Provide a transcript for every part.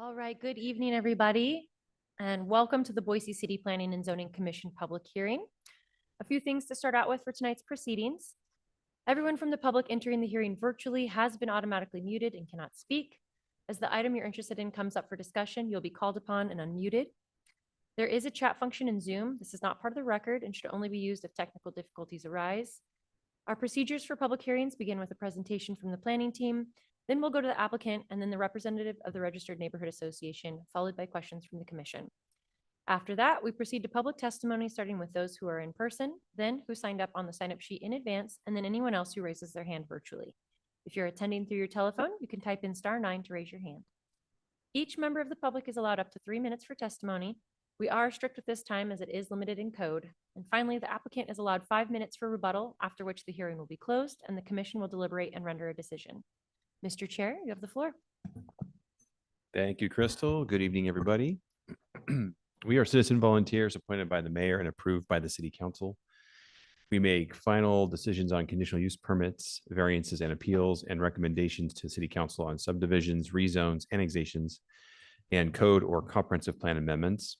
All right, good evening, everybody, and welcome to the Boise City Planning and Zoning Commission public hearing. A few things to start out with for tonight's proceedings. Everyone from the public entering the hearing virtually has been automatically muted and cannot speak. As the item you're interested in comes up for discussion, you'll be called upon and unmuted. There is a chat function in Zoom. This is not part of the record and should only be used if technical difficulties arise. Our procedures for public hearings begin with a presentation from the planning team. Then we'll go to the applicant and then the representative of the Registered Neighborhood Association, followed by questions from the commission. After that, we proceed to public testimony, starting with those who are in person, then who signed up on the sign-up sheet in advance, and then anyone else who raises their hand virtually. If you're attending through your telephone, you can type in *9 to raise your hand. Each member of the public is allowed up to 3 minutes for testimony. We are strict with this time as it is limited in code. And finally, the applicant is allowed 5 minutes for rebuttal, after which the hearing will be closed and the commission will deliberate and render a decision. Mr. Chair, you have the floor. Thank you, Crystal. Good evening, everybody. We are citizen volunteers appointed by the mayor and approved by the city council. We make final decisions on conditional use permits, variances and appeals, and recommendations to city council on subdivisions, rezones, annexations, and code or comprehensive plan amendments.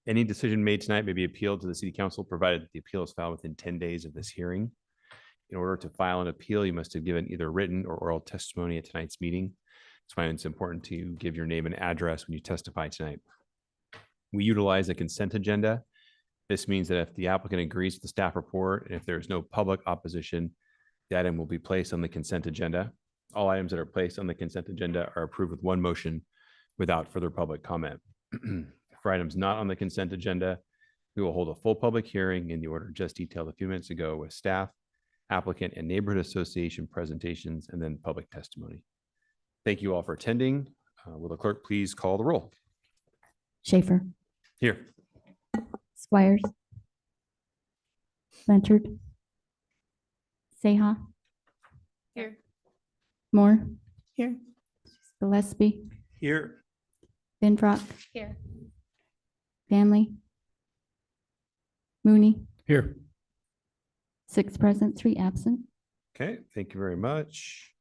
Any decision made tonight may be appealed to the city council, provided that the appeal is filed within 10 days of this hearing. In order to file an appeal, you must have given either written or oral testimony at tonight's meeting. That's why it's important to give your name and address when you testify tonight. We utilize a consent agenda. This means that if the applicant agrees with the staff report and if there's no public opposition, the item will be placed on the consent agenda. All items that are placed on the consent agenda are approved with one motion without further public comment. For items not on the consent agenda, we will hold a full public hearing in the order just detailed a few minutes ago with staff, applicant, and neighborhood association presentations, and then public testimony. Thank you all for attending. Will the clerk please call the roll? Schaefer. Here. Squires. Blanchard. Seha. Here. Moore. Here. Gillespie. Here. Binfrock. Here. Family. Mooney. Here. 6 present, 3 absent. Okay, thank you very much.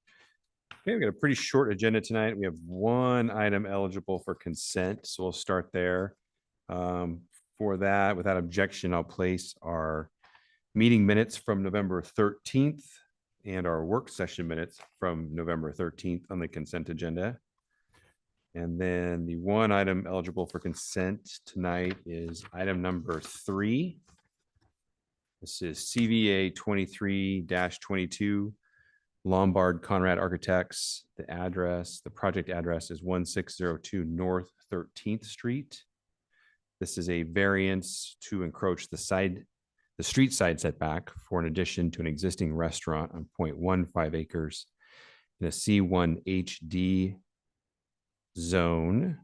Okay, we've got a pretty short agenda tonight. We have one item eligible for consent, so we'll start there. For that, without objection, I'll place our meeting minutes from November 13th and our work session minutes from November 13th on the consent agenda. And then the one item eligible for consent tonight is item number 3. This is CVA 23-22, Lombard Conrad Architects. The project address is 1602 North 13th Street. This is a variance to encroach the street side setback for an addition to an existing restaurant on 0.15 acres in a C1 HD zone.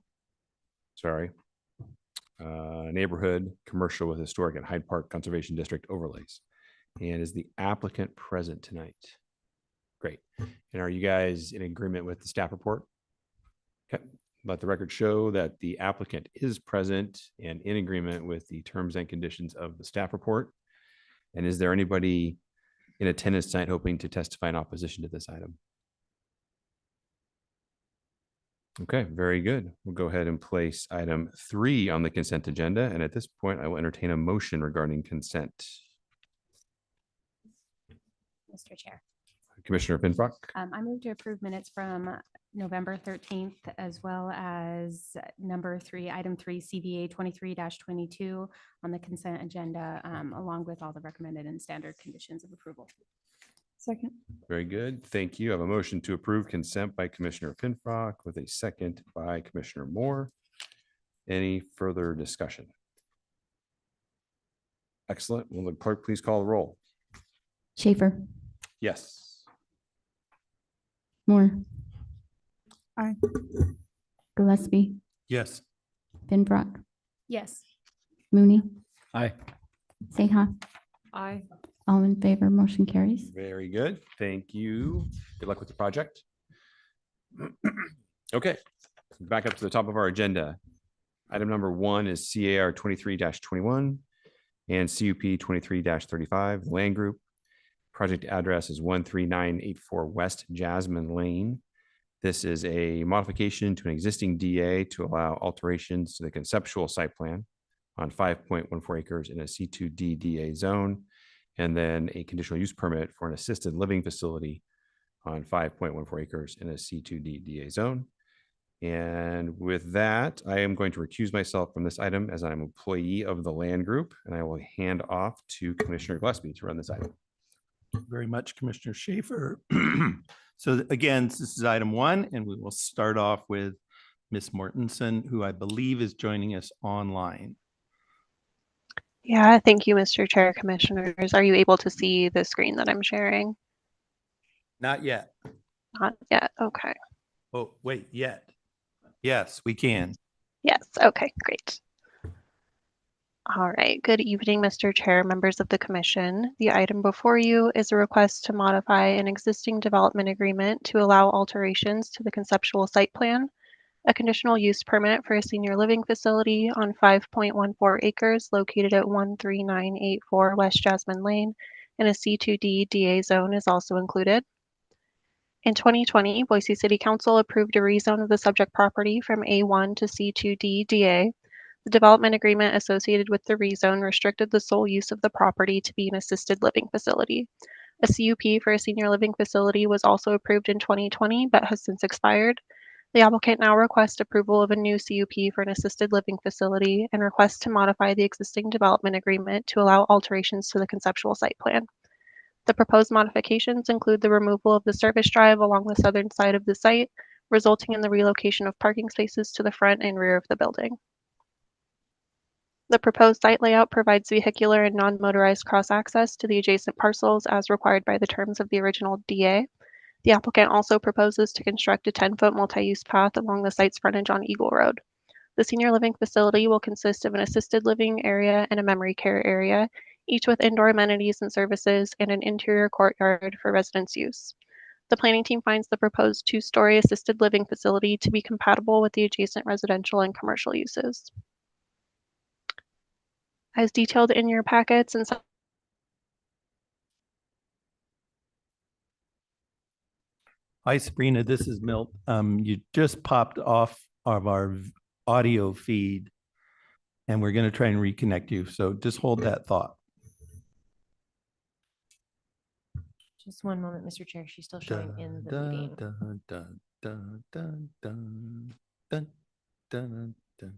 Neighborhood commercial with historic and Hyde Park Conservation District overlays. And is the applicant present tonight? Great. And are you guys in agreement with the staff report? Okay. Let the record show that the applicant is present and in agreement with the terms and conditions of the staff report. And is there anybody in attendance tonight hoping to testify in opposition to this item? Okay, very good. We'll go ahead and place item 3 on the consent agenda. And at this point, I will entertain a motion regarding consent. Mr. Chair. Commissioner Pinfrock. I move to approve minutes from November 13th, as well as item 3, CVA 23-22 on the consent agenda, along with all the recommended and standard conditions of approval. Second. Very good. Thank you. I have a motion to approve consent by Commissioner Pinfrock with a second by Commissioner Moore. Any further discussion? Excellent. Will the clerk please call the roll? Schaefer. Yes. Moore. Aye. Gillespie. Yes. Binfrock. Yes. Mooney. Aye. Seha. Aye. All in favor, motion carries. Very good. Thank you. Good luck with the project. Okay, back up to the top of our agenda. Item number 1 is CAR 23-21 and CUP 23-35, Land Group. Project address is 13984 West Jasmine Lane. This is a modification to an existing DA to allow alterations to the conceptual site plan on 5.14 acres in a C2D DA zone, and then a conditional use permit for an assisted living facility on 5.14 acres in a C2D DA zone. And with that, I am going to recuse myself from this item as I'm an employee of the land group, and I will hand off to Commissioner Gillespie to run this item. Very much, Commissioner Schaefer. So again, this is item 1, and we will start off with Ms. Mortensen, who I believe is joining us online. Yeah, thank you, Mr. Chair, Commissioners. Are you able to see the screen that I'm sharing? Not yet. Not yet. Okay. Oh, wait, yet. Yes, we can. Yes. Okay, great. All right. Good evening, Mr. Chair, members of the Commission. The item before you is a request to modify an existing development agreement to allow alterations to the conceptual site plan, a conditional use permit for a senior living facility on 5.14 acres located at 13984 West Jasmine Lane in a C2D DA zone is also included. In 2020, Boise City Council approved a rezone of the subject property from A1 to C2D DA. The development agreement associated with the rezone restricted the sole use of the property to be an assisted living facility. A CUP for a senior living facility was also approved in 2020, but has since expired. The applicant now requests approval of a new CUP for an assisted living facility and requests to modify the existing development agreement to allow alterations to the conceptual site plan. The proposed modifications include the removal of the service drive along the southern side of the site, resulting in the relocation of parking spaces to the front and rear of the building. The proposed site layout provides vehicular and non-motorized cross-access to the adjacent parcels as required by the terms of the original DA. The applicant also proposes to construct a 10-foot multi-use path along the site's frontage on Eagle Road. The senior living facility will consist of an assisted living area and a memory care area, each with indoor amenities and services and an interior courtyard for residents' use. The planning team finds the proposed 2-story assisted living facility to be compatible with the adjacent residential and commercial uses. As detailed in your packets and Hi, Sabrina, this is Milt. You just popped off of our audio feed, and we're going to try and reconnect you. So just hold that thought. Just one moment, Mr. Chair. She's still showing in the meeting. Dun, dun, dun, dun, dun, dun, dun, dun, dun.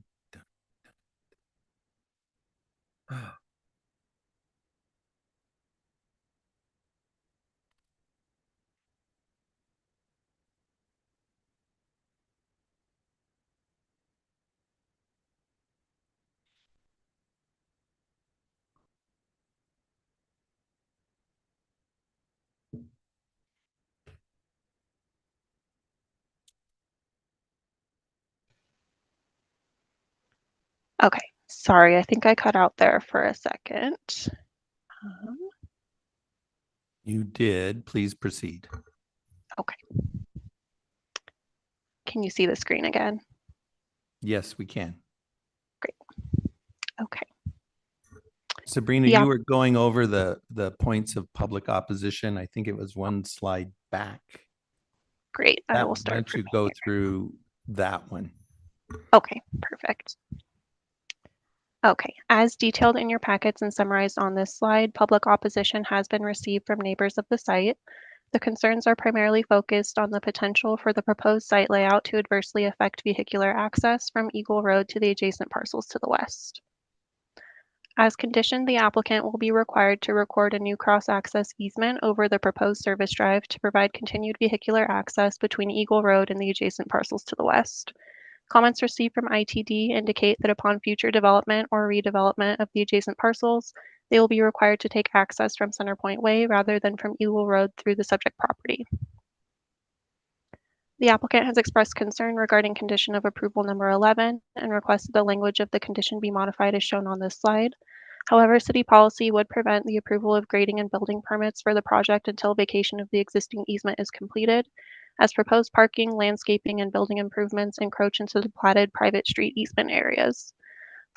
okay, sorry, I think I cut out there for a second. You did. Please proceed. Okay. Can you see the screen again? Yes, we can. Okay. Sabrina, Yeah. you were going over the points of public opposition. I think it was one slide back. Great. I will Why start. don't you from go here. through that one? Okay, perfect. Okay, as detailed in your packets and summarized on this slide, public opposition has been received from neighbors of the site. The concerns are primarily focused on the potential for the proposed site layout to adversely affect vehicular access from Eagle Road to the adjacent parcels to the west. As conditioned, the applicant will be required to record a new cross-access easement over the proposed service drive to provide continued vehicular access between Eagle Road and the adjacent parcels to the west. Comments received from ITD indicate that upon future development or redevelopment of the adjacent parcels, they will be required to take access from Centerpoint Way rather than from Eagle Road through the subject property. The applicant has expressed concern regarding condition of approval number 11 and requested the language of the condition be modified as shown on this slide. However, city policy would prevent the approval of grading and building permits for the project until vacation of the existing easement is completed, as proposed parking, landscaping, and building improvements encroach into the platted private street easement areas.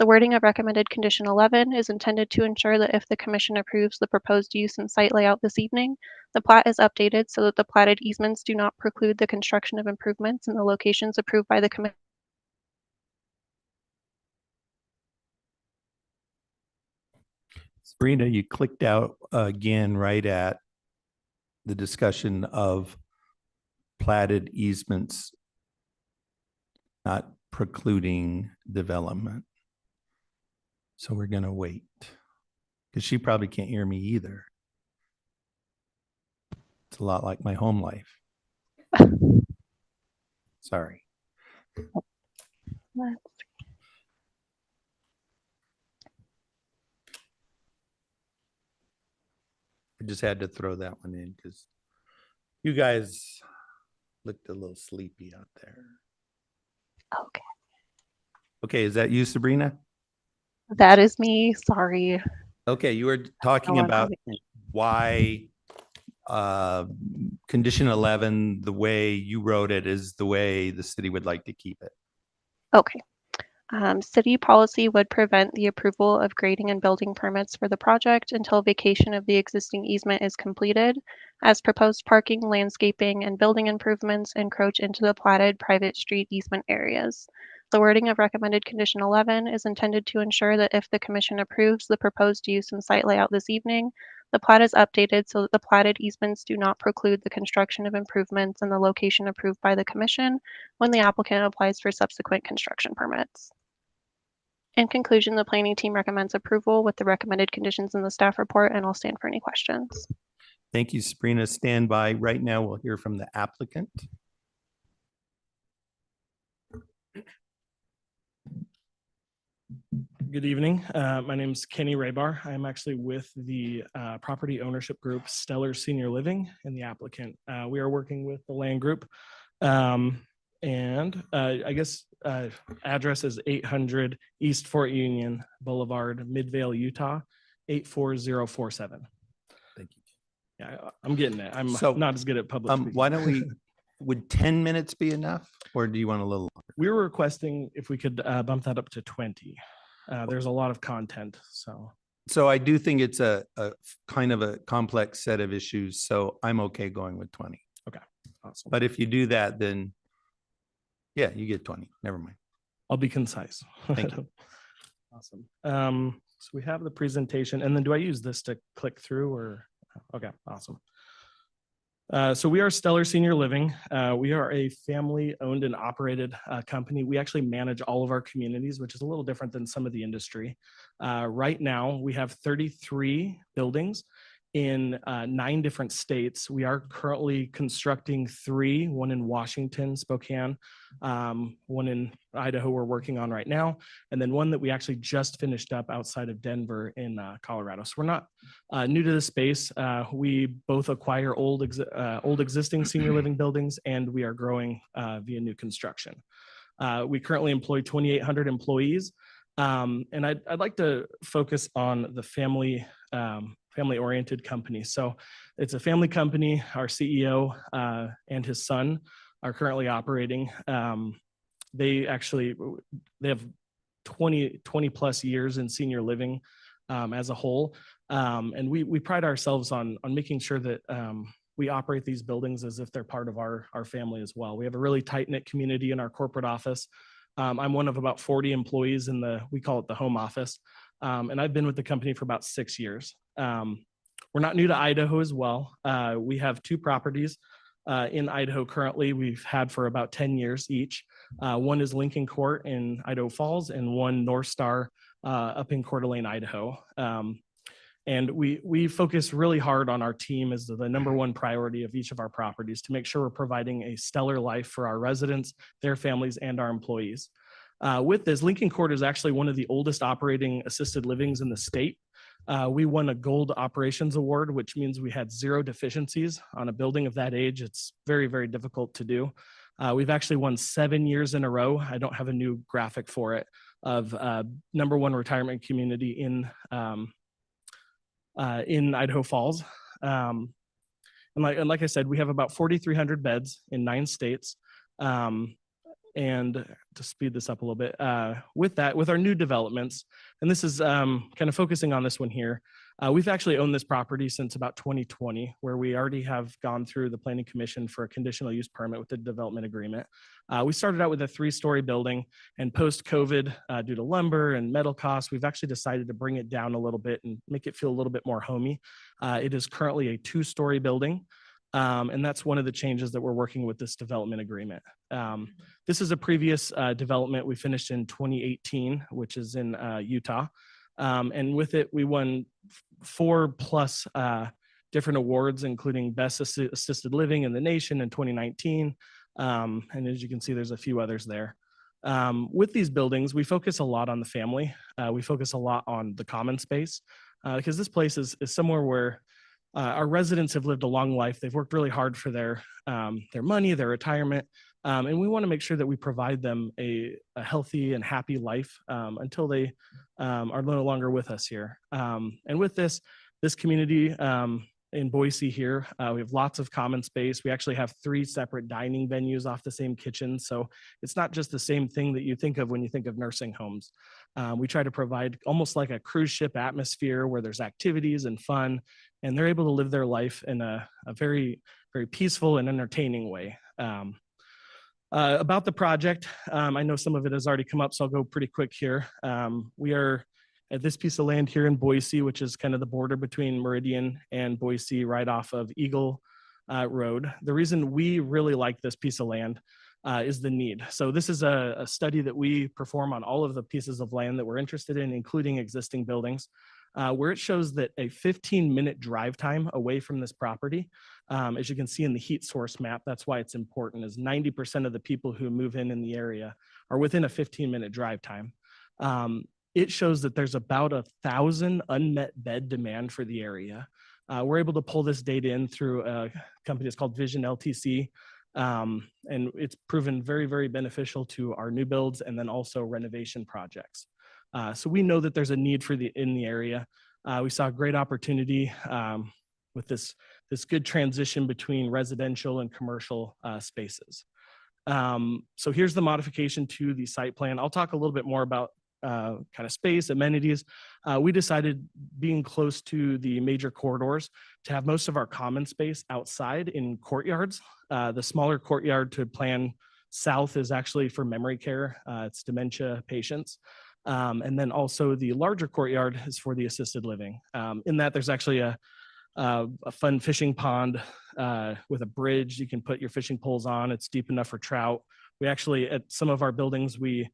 The wording of recommended condition 11 is intended to ensure that if the commission approves the proposed use and site layout this evening, the plat is updated so that the platted easements do not preclude the construction of improvements in the locations approved by the commission. Sabrina, you clicked out again right at the discussion of platted easements not precluding development. So we're going to wait because she probably can't hear me either. It's a lot like my home life. Sorry. I just had to throw that one in because you guys looked a little sleepy out there. Okay, Okay, is that you, Sabrina? that is me. Sorry. Okay, you were talking No, I'm about having- why condition 11, the way you wrote it is the way the city would like to keep it. Okay. City policy would prevent the approval of grading and building permits for the project until vacation of the existing easement is completed, as proposed parking, landscaping, and building improvements encroach into the platted private street easement areas. The wording of recommended condition 11 is intended to ensure that if the commission approves the proposed use and site layout this evening, the plat is updated so that the platted easements do not preclude the construction of improvements in the location approved by the commission when the applicant applies for subsequent construction permits. In conclusion, the planning team recommends approval with the recommended conditions in the staff report, and I'll stand for any questions. Thank you, Sabrina. Stand by. Right now, we'll hear from the applicant. Good evening. My name is Kenny Raybar. I'm actually with the property ownership group Stellar Senior Living and the applicant. We are working with the land group. Address is 800 East Fort Union Boulevard, Midvale, Utah, 84047. Thank you. Yeah, I'm getting it. I'm So, not as good at public speaking. Why don't we, would 10 minutes be enough or do you want a little longer? We were requesting if we could bump that up to 20. There's a lot of content, so. So I do think it's a kind of a complex set of issues. So I'm okay going with 20. Awesome. But if you do that, then yeah, you get 20. Never mind. I'll be concise. Thank you. Awesome. So we have the presentation, and then do I use this to click through or? Okay, awesome. So we are Stellar Senior Living. We are a family-owned and operated company. We actually manage all of our communities, which is a little different than some of the industry. Right now, we have 33 buildings in 9 different states. We are currently constructing 3, one in Washington, Spokane, one in Idaho we're working on right now, and then one that we actually just finished up outside of Denver in Colorado. So we're not new to the space. We both acquire old existing senior living buildings, and we are growing via new construction. We currently employ 2,800 employees, and I'd like to focus on the family-oriented company. So it's a family company. Our CEO and his son are currently operating. They have 20 plus years in senior living as a whole. And we pride ourselves on making sure that we operate these buildings as if they're part of our family as well. We have a really tight-knit community in our corporate office. I'm one of about 40 employees we call it the home office. And I've been with the company for about 6 years. We're not new to Idaho as well. We have 2 properties in Idaho currently. We've had for about 10 years each. One is Lincoln Court in Idaho Falls, and one North Star up in Coeur d'Alene, Idaho. And we focus really hard on our team as the #1 priority of each of our properties to make sure we're providing a stellar life for our residents, their families, and our employees. With this, Lincoln Court is actually one of the oldest operating assisted livings in the state. We won a Gold Operations Award, which means we had 0 deficiencies on a building of that age. It's very, very difficult to do. We've actually won 7 years in a row. I don't have a new graphic for it, of #1 retirement community in Idaho Falls. And like I said, we have about 4,300 beds in 9 states. And to speed this up a little bit, with that, with our new developments, and this is kind of focusing on this one here, we've actually owned this property since about 2020, where we already have gone through the planning commission for a conditional use permit with the development agreement. We started out with a 3-story building, and post-COVID, due to lumber and metal costs, we've actually decided to bring it down a little bit and make it feel a little bit more homey. It is currently a 2-story building. And that's one of the changes that we're working with this development agreement. This is a previous development we finished in 2018, which is in Utah. And with it, we won 4+ different awards, including Best Assisted Living in the Nation in 2019. And as you can see, there's a few others there. With these buildings, we focus a lot on the family. We focus a lot on the common space because this place is somewhere where our residents have lived a long life. They've worked really hard for their money, their retirement, and we want to make sure that we provide them a healthy and happy life until they are no longer with us here. And with this community in Boise here, we have lots of common space. We actually have 3 separate dining venues off the same kitchen. So it's not just the same thing that you think of when you think of nursing homes. We try to provide almost like a cruise ship atmosphere where there's activities and fun, and they're able to live their life in a very, very peaceful and entertaining way. About the project, I know some of it has already come up, so I'll go pretty quick here. We are at this piece of land here in Boise, which is kind of the border between Meridian and Boise, right off of Eagle Road. The reason we really like this piece of land is the need. So this is a study that we perform on all of the pieces of land that we're interested in, including existing buildings, where it shows that a 15-minute drive time away from this property, as you can see in the heat source map, that's why it's important, is 90% of the people who move in the area are within a 15-minute drive time. It shows that there's about 1,000 unmet bed demand for the area. We're able to pull this data in through a company that's called Vision LTC, and it's proven very, very beneficial to our new builds and then also renovation projects. So we know that there's a need in the area. We saw a great opportunity with this good transition between residential and commercial spaces. So here's the modification to the site plan. I'll talk a little bit more about kind of space, amenities. We decided, being close to the major corridors, to have most of our common space outside in courtyards. The smaller courtyard to plan south is actually for memory care. It's dementia patients. And then also the larger courtyard is for the assisted living. In that, there's actually a fun fishing pond with a bridge you can put your fishing poles on. It's deep enough for trout. We actually, at some of our buildings, we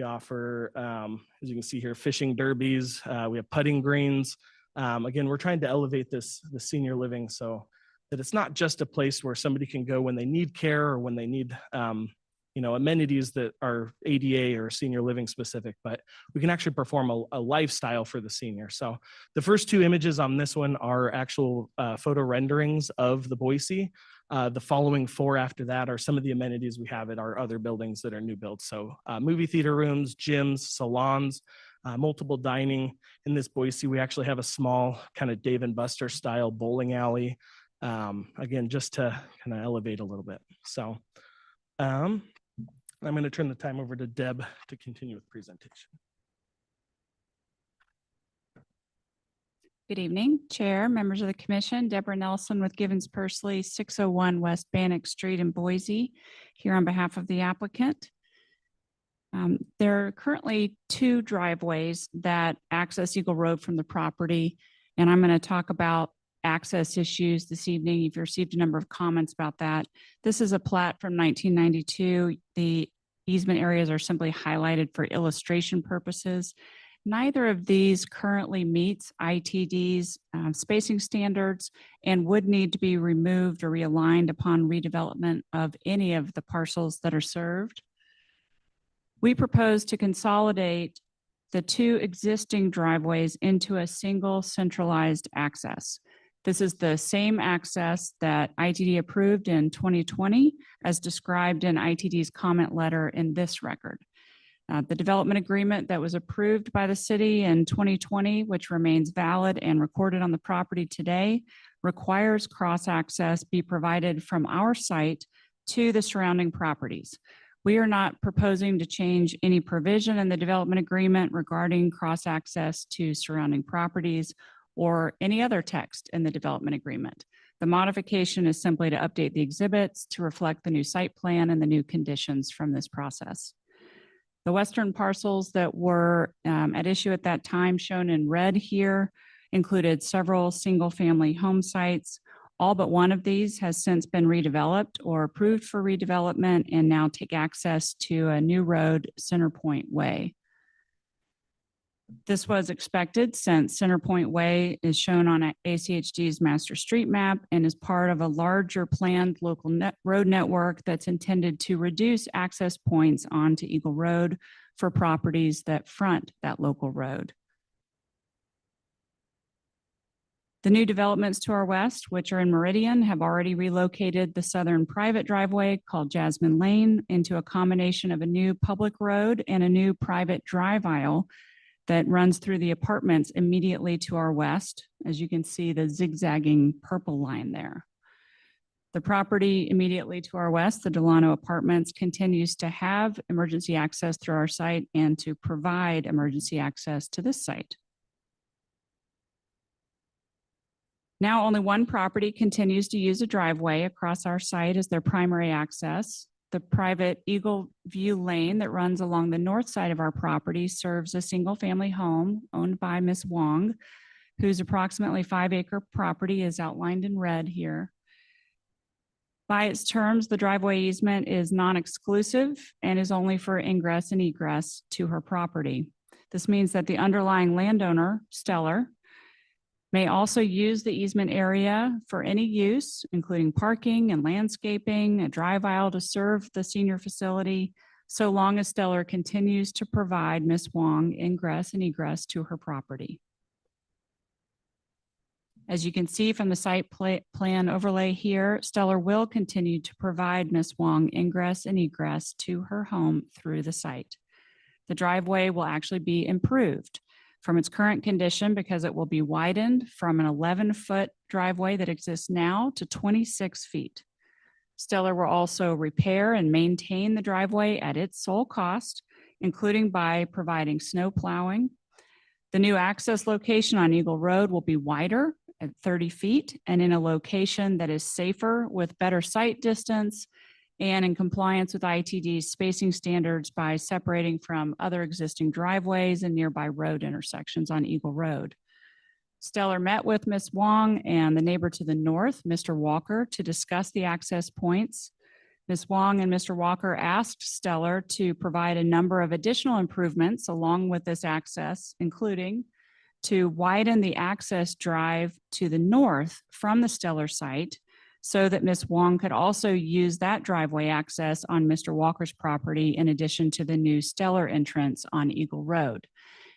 offer, as you can see here, fishing derbies. We have putting greens. Again, we're trying to elevate the senior living so that it's not just a place where somebody can go when they need care or when they need amenities that are ADA or senior living specific, but we can actually perform a lifestyle for the senior. So the first 2 images on this one are actual photo renderings of the Boise. The following 4 after that are some of the amenities we have at our other buildings that are new builds. So movie theater rooms, gyms, salons, multiple dining. In this Boise, we actually have a small kind of Dave and Buster style bowling alley. Again, just to kind of elevate a little bit. So I'm going to turn the time over to Deb to continue with presentation. Good evening, Chair, members of the Commission. Deborah Nelson with Givens Pursley, 601 West Bannock Street in Boise, here on behalf of the applicant. There are currently 2 driveways that access Eagle Road from the property, and I'm going to talk about access issues this evening. You've received a number of comments about that. This is a plat from 1992. The easement areas are simply highlighted for illustration purposes. Neither of these currently meets ITD's spacing standards and would need to be removed or realigned upon redevelopment of any of the parcels that are served. We propose to consolidate the 2 existing driveways into a single centralized access. This is the same access that ITD approved in 2020 as described in ITD's comment letter in this record. The development agreement that was approved by the city in 2020, which remains valid and recorded on the property today, requires cross-access be provided from our site to the surrounding properties. We are not proposing to change any provision in the development agreement regarding cross-access to surrounding properties or any other text in the development agreement. The modification is simply to update the exhibits to reflect the new site plan and the new conditions from this process. The western parcels that were at issue at that time, shown in red here, included several single-family home sites. All but one of these has since been redeveloped or approved for redevelopment and now take access to a new road, Centerpoint Way. This was expected since Centerpoint Way is shown on ACHD's master street map and is part of a larger planned local road network that's intended to reduce access points onto Eagle Road for properties that front that local road. The new developments to our west, which are in Meridian, have already relocated the southern private driveway called Jasmine Lane into a combination of a new public road and a new private drive aisle that runs through the apartments immediately to our west. As you can see, the zigzagging purple line there. The property immediately to our west, the Delano Apartments, continues to have emergency access through our site and to provide emergency access to this site. Now only one property continues to use a driveway across our site as their primary access. The private Eagle View Lane that runs along the north side of our property serves a single-family home owned by Ms. Wong, whose approximately 5-acre property is outlined in red here. By its terms, the driveway easement is non-exclusive and is only for ingress and egress to her property. This means that the underlying landowner, Stellar, may also use the easement area for any use, including parking and landscaping, a drive aisle to serve the senior facility, so long as Stellar continues to provide Ms. Wong ingress and egress to her property. As you can see from the site plan overlay here, Stellar will continue to provide Ms. Wong ingress and egress to her home through the site. The driveway will actually be improved from its current condition because it will be widened from an 11-foot driveway that exists now to 26 feet. Stellar will also repair and maintain the driveway at its sole cost, including by providing snow plowing. The new access location on Eagle Road will be wider at 30 feet and in a location that is safer with better sight distance and in compliance with ITD's spacing standards by separating from other existing driveways and nearby road intersections on Eagle Road. Stellar met with Ms. Wong and the neighbor to the north, Mr. Walker, to discuss the access points. Ms. Wong and Mr. Walker asked Stellar to provide a number of additional improvements along with this access, including to widen the access drive to the north from the Stellar site so that Ms. Wong could also use that driveway access on Mr. Walker's property in addition to the new Stellar entrance on Eagle Road.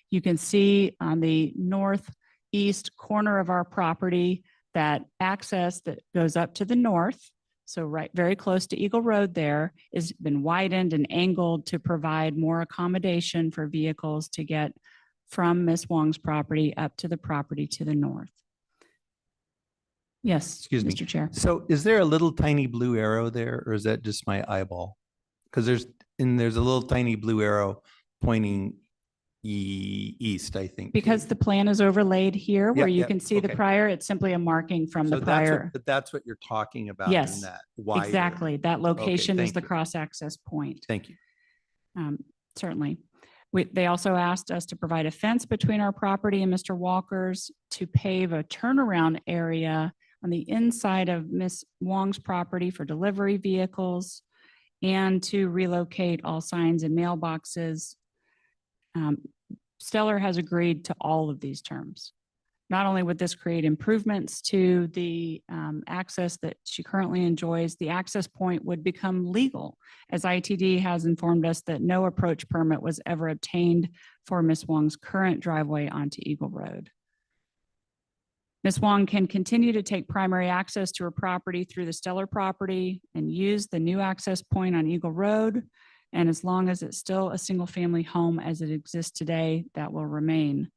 You can see on the northeast corner of our property that access that goes up to the north, so right very close to Eagle Road there, has been widened and angled to provide more accommodation for vehicles to get from Ms. Wong's property up to the property to the north. Yes, Excuse me. Mr. Chair. So is there a little tiny blue arrow there, or is that just my eyeball? Because there's a little tiny blue arrow pointing east, I think. Because the plan is overlaid here where Yep, you yep, can see the okay. prior, it's simply a marking from the So that's prior. but that's what you're talking about in Yes, that wider. Exactly. That location is thank the you. cross-access point. Thank you. Certainly. They also asked us to provide a fence between our property and Mr. Walker's, to pave a turnaround area on the inside of Ms. Wong's property for delivery vehicles, and to relocate all signs and mailboxes. Stellar has agreed to all of these terms. Not only would this create improvements to the access that she currently enjoys, the access point would become legal, as ITD has informed us that no approach permit was ever obtained for Ms. Wong's current driveway onto Eagle Road. Ms. Wong can continue to take primary access to her property through the Stellar property and use the new access point on Eagle Road. And as long as it's still a single-family home as it exists today, that will remain.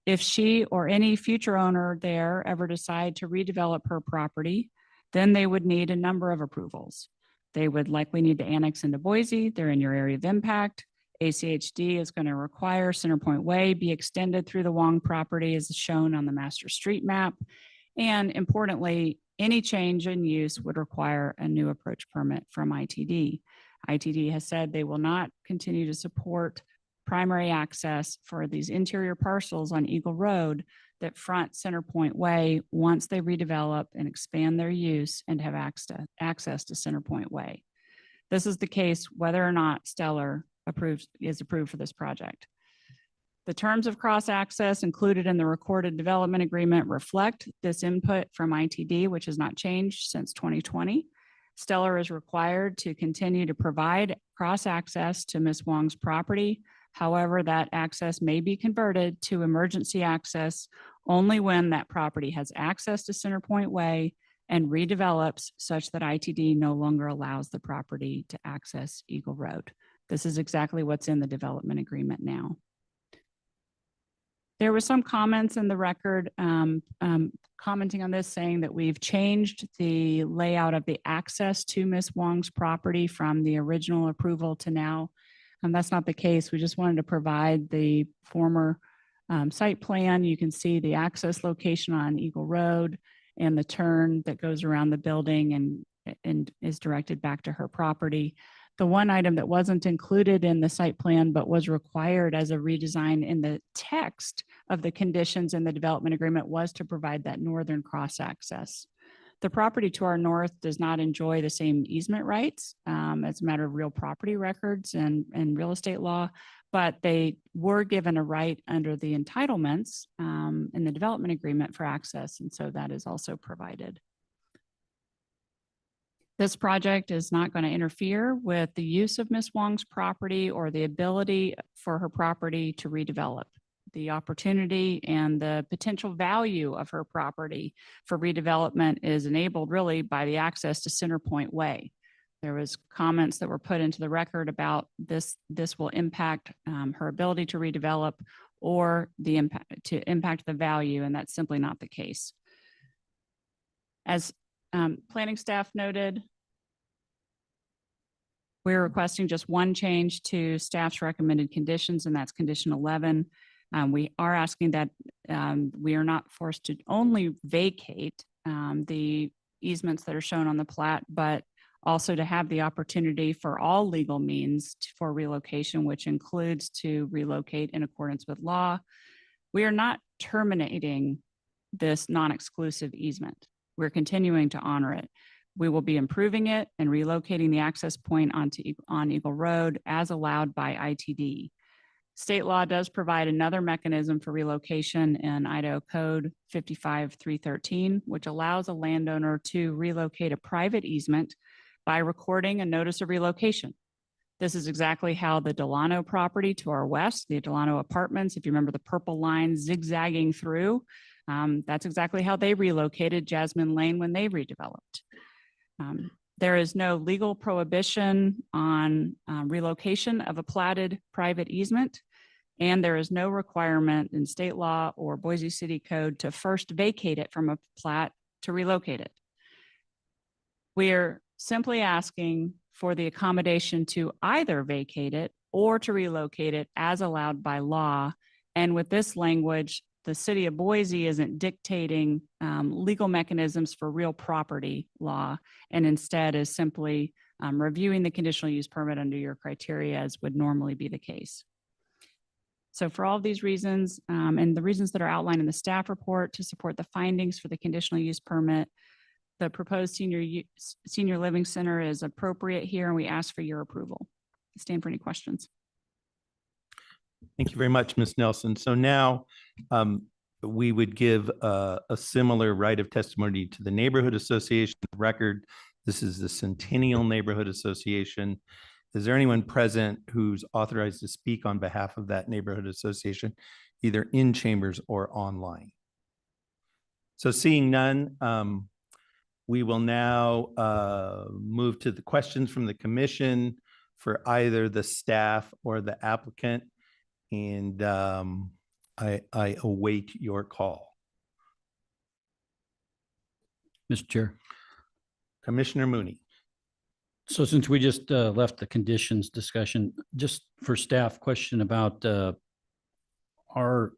If she or any future owner there ever decide to redevelop her property, then they would need a number of approvals. They would likely need to annex into Boise. They're in your area of impact. ACHD is going to require Centerpoint Way be extended through the Wong property as shown on the master street map. And importantly, any change in use would require a new approach permit from ITD. ITD has said they will not continue to support primary access for these interior parcels on Eagle Road that front Centerpoint Way once they redevelop and expand their use and have access to Centerpoint Way. This is the case whether or not Stellar is approved for this project. The terms of cross-access included in the recorded development agreement reflect this input from ITD, which has not changed since 2020. Stellar is required to continue to provide cross-access to Ms. Wong's property. However, that access may be converted to emergency access only when that property has access to Centerpoint Way and redevelops such that ITD no longer allows the property to access Eagle Road. This is exactly what's in the development agreement now. There were some comments in the record commenting on this, saying that we've changed the layout of the access to Ms. Wong's property from the original approval to now. That's not the case. We just wanted to provide the former site plan. You can see the access location on Eagle Road and the turn that goes around the building and is directed back to her property. The one item that wasn't included in the site plan but was required as a redesign in the text of the conditions in the development agreement was to provide that northern cross access. The property to our north does not enjoy the same easement rights as a matter of real property records and real estate law, but they were given a right under the entitlements in the development agreement for access, and so that is also provided. This project is not going to interfere with the use of Ms. Wong's property or the ability for her property to redevelop. The opportunity and the potential value of her property for redevelopment is enabled really by the access to Centerpoint Way. There was comments that were put into the record about this will impact her ability to redevelop or to impact the value, and that's simply not the case. As planning staff noted, we're requesting just one change to staff's recommended conditions, and that's condition 11. We are asking that we are not forced to only vacate the easements that are shown on the plat, but also to have the opportunity for all legal means for relocation, which includes to relocate in accordance with law. We are not terminating this non-exclusive easement. We're continuing to honor it. We will be improving it and relocating the access point on Eagle Road as allowed by ITD. State law does provide another mechanism for relocation in Idaho Code 55-313, which allows a landowner to relocate a private easement by recording a notice of relocation. This is exactly how the Delano property to our west, the Delano Apartments, if you remember the purple line zigzagging through, that's exactly how they relocated Jasmine Lane when they redeveloped. There is no legal prohibition on relocation of a platted private easement, and there is no requirement in state law or Boise City Code to first vacate it from a plat to relocate it. We're simply asking for the accommodation to either vacate it or to relocate it as allowed by law. And with this language, the city of Boise isn't dictating legal mechanisms for real property law, and instead is simply reviewing the conditional use permit under your criteria as would normally be the case. So for all of these reasons and the reasons that are outlined in the staff report to support the findings for the conditional use permit, the proposed senior living center is appropriate here, and we ask for your approval. I stand for any questions. Thank you very much, Ms. Nelson. So now we would give a similar right of testimony to the Neighborhood Association record. This is the Centennial Neighborhood Association. Is there anyone present who's authorized to speak on behalf of that neighborhood association, either in chambers or online? So seeing none, we will now move to the questions from the commission for either the staff or the applicant. And I await your call. Mr. Chair. Commissioner Mooney. So since we just left the conditions discussion, just for staff, question about our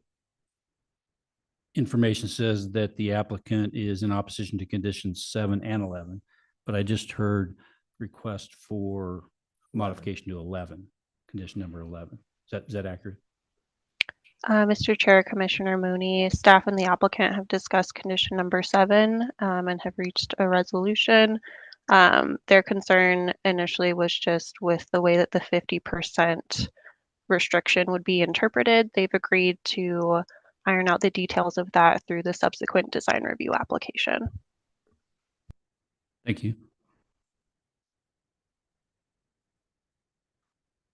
information says that the applicant is in opposition to conditions 7 and 11, but I just heard request for modification to 11, condition number 11. Is that accurate? Mr. Chair, Commissioner Mooney, staff and the applicant have discussed condition number 7 and have reached a resolution. Their concern initially was just with the way that the 50% restriction would be interpreted. They've agreed to iron out the details of that through the subsequent design review application. Thank you.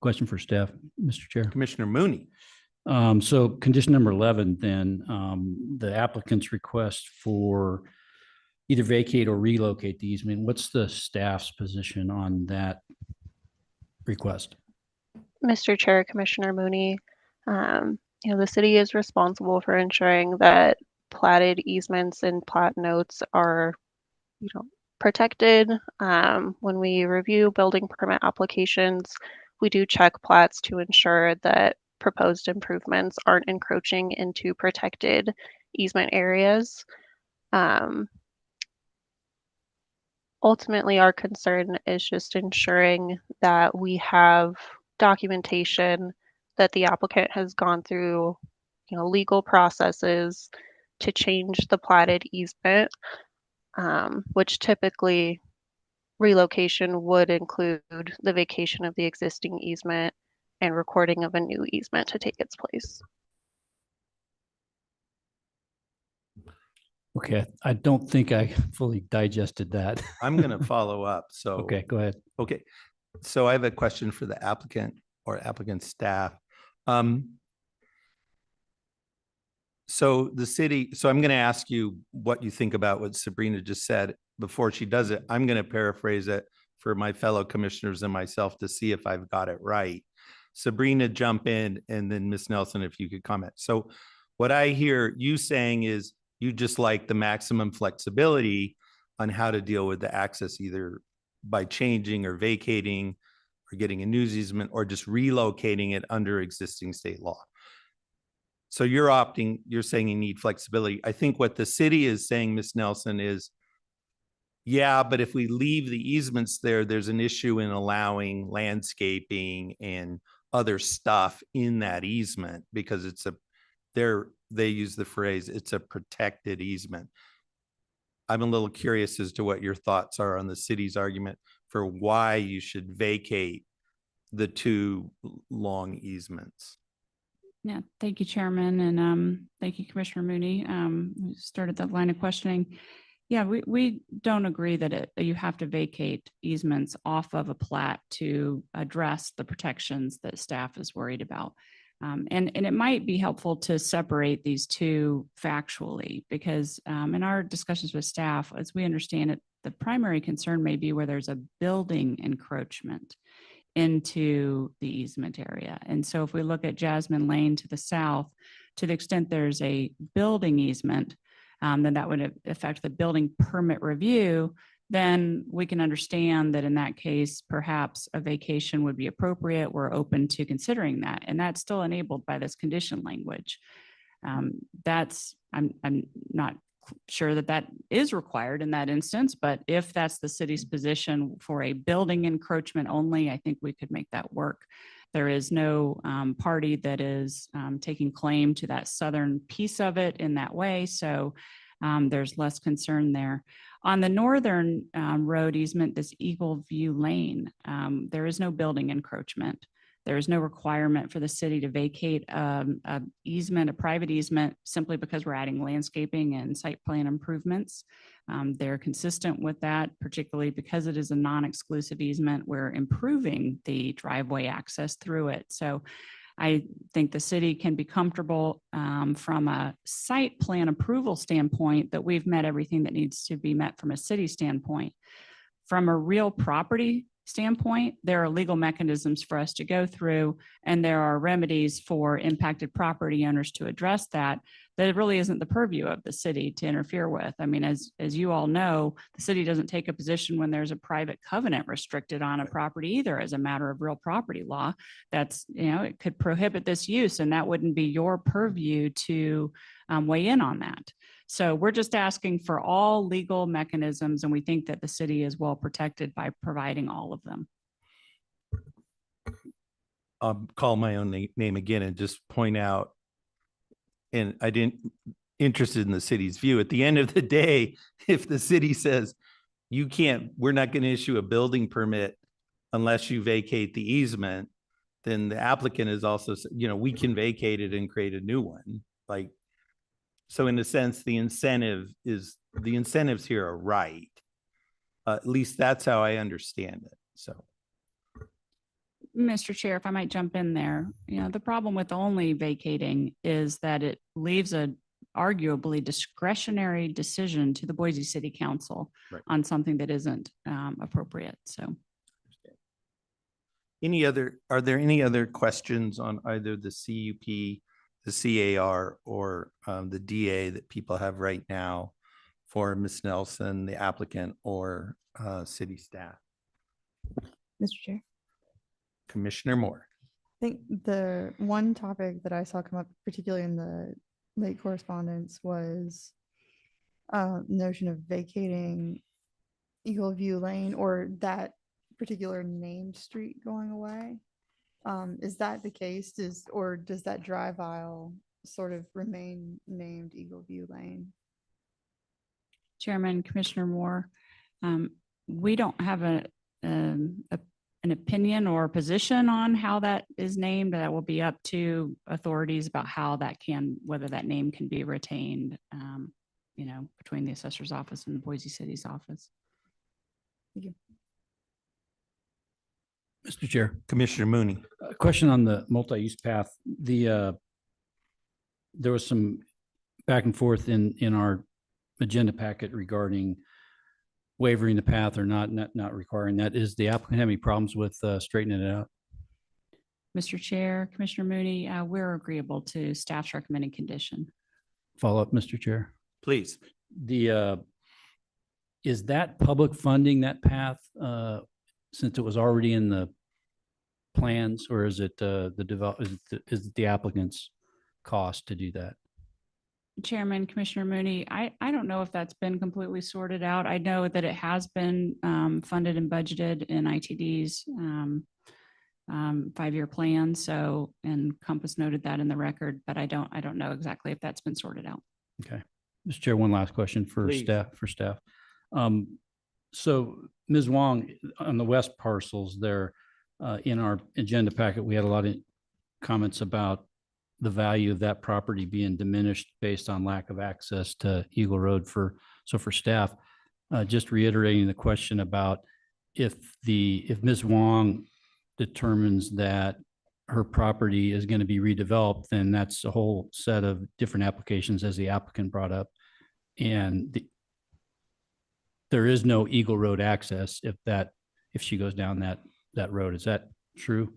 Question for staff, Mr. Chair. Commissioner Mooney. So condition number 11, then, the applicant's request for either vacate or relocate the easement. What's the staff's position on that request? Mr. Chair, Commissioner Mooney, the city is responsible for ensuring that platted easements and plat notes are, protected. When we review building permit applications, we do check plats to ensure that proposed improvements aren't encroaching into protected easement areas. Ultimately, our concern is just ensuring that we have documentation that the applicant has gone through, legal processes to change the platted easement, which typically relocation would include the vacation of the existing easement and recording of a new easement to take its place. Okay, I don't think I fully digested that. I'm going to follow up. So, Okay, go ahead. Okay. So I have a question for the applicant or applicant staff. So the city, so I'm going to ask you what you think about what Sabrina just said. Before she does it, I'm going to paraphrase it for my fellow commissioners and myself to see if I've got it right. Sabrina, jump in, and then Ms. Nelson, if you could comment. So what I hear you saying is you just like the maximum flexibility on how to deal with the access, either by changing or vacating or getting a new easement or just relocating it under existing state law. So you're saying you need flexibility. I think what the city is saying, Ms. Nelson, is, yeah, but if we leave the easements there, there's an issue in allowing landscaping and other stuff in that easement because they use the phrase, it's a protected easement. I'm a little curious as to what your thoughts are on the city's argument for why you should vacate the two long easements. Yeah, thank you, Chairman, and thank you, Commissioner Mooney, who started that line of questioning. Yeah, we don't agree that you have to vacate easements off of a plat to address the protections that staff is worried about. And it might be helpful to separate these two factually because in our discussions with staff, as we understand it, the primary concern may be where there's a building encroachment into the easement area. And so if we look at Jasmine Lane to the south, to the extent there's a building easement, then that would affect the building permit review. Then we can understand that in that case, perhaps a vacation would be appropriate. We're open to considering that. And that's still enabled by this condition language. I'm not sure that is required in that instance, but if that's the city's position for a building encroachment only, I think we could make that work. There is no party that is taking claim to that southern piece of it in that way. So there's less concern there. On the northern road easement, this Eagle View Lane, there is no building encroachment. There is no requirement for the city to vacate a private easement, simply because we're adding landscaping and site plan improvements. They're consistent with that, particularly because it is a non-exclusive easement. We're improving the driveway access through it. So I think the city can be comfortable from a site plan approval standpoint that we've met everything that needs to be met from a city standpoint. From a real property standpoint, there are legal mechanisms for us to go through, and there are remedies for impacted property owners to address that. That really isn't the purview of the city to interfere with. I mean, as you all know, the city doesn't take a position when there's a private covenant restricted on a property either as a matter of real property law. That's, it could prohibit this use, and that wouldn't be your purview to weigh in on that. So we're just asking for all legal mechanisms, and we think that the city is well protected by providing all of them. I'll call my own name again and just point out, and I didn't interested in the city's view. At the end of the day, if the city says we're not going to issue a building permit unless you vacate the easement, then the applicant is also, we can vacate it and create a new one. So in a sense, the incentives here are right. At least that's how I understand it. So. Mr. Chair, if I might jump in there, the problem with only vacating is that it leaves a arguably discretionary decision to the Boise City Council on something that isn't appropriate. So. Are there any other questions on either the CUP, the CAR, or the DA that people have right now for Ms. Nelson, the applicant, or city staff? Mr. Chair, Commissioner Moore. I think the one topic that I saw come up, particularly in the late correspondence, was notion of vacating Eagle View Lane, or that particular named street going away. Is that the case? Or does that drive aisle sort of remain named Eagle View Lane? Chairman, Commissioner Moore, we don't have an opinion or position on how that is named. That will be up to authorities about whether that name can be retained, between the assessor's office and the Boise City's office. Thank you. Mr. Chair, Commissioner Mooney. a question on the multi-use path. There was some back and forth in our agenda packet regarding wavering the path or not requiring that. Is the applicant have any problems with straightening it out? Mr. Chair, Commissioner Mooney, we're agreeable to staff's recommended condition. Follow up, Mr. Chair. Please. Is that public funding, that path, since it was already in the plans, or is it is it the applicant's cost to do that? Chairman, Commissioner Mooney, I don't know if that's been completely sorted out. I know that it has been funded and budgeted in ITD's 5-year plan. So, and Compass noted that in the record, but I don't know exactly if that's been sorted out. Okay. Mr. Chair, one last question for Please. staff. So Ms. Wong, on the west parcels there, in our agenda packet, we had a lot of comments about the value of that property being diminished based on lack of access to Eagle Road for staff, just reiterating the question about if Ms. Wong determines that her property is going to be redeveloped, then that's a whole set of different applications as the applicant brought up. And there is no Eagle Road access if she goes down that road. Is that true?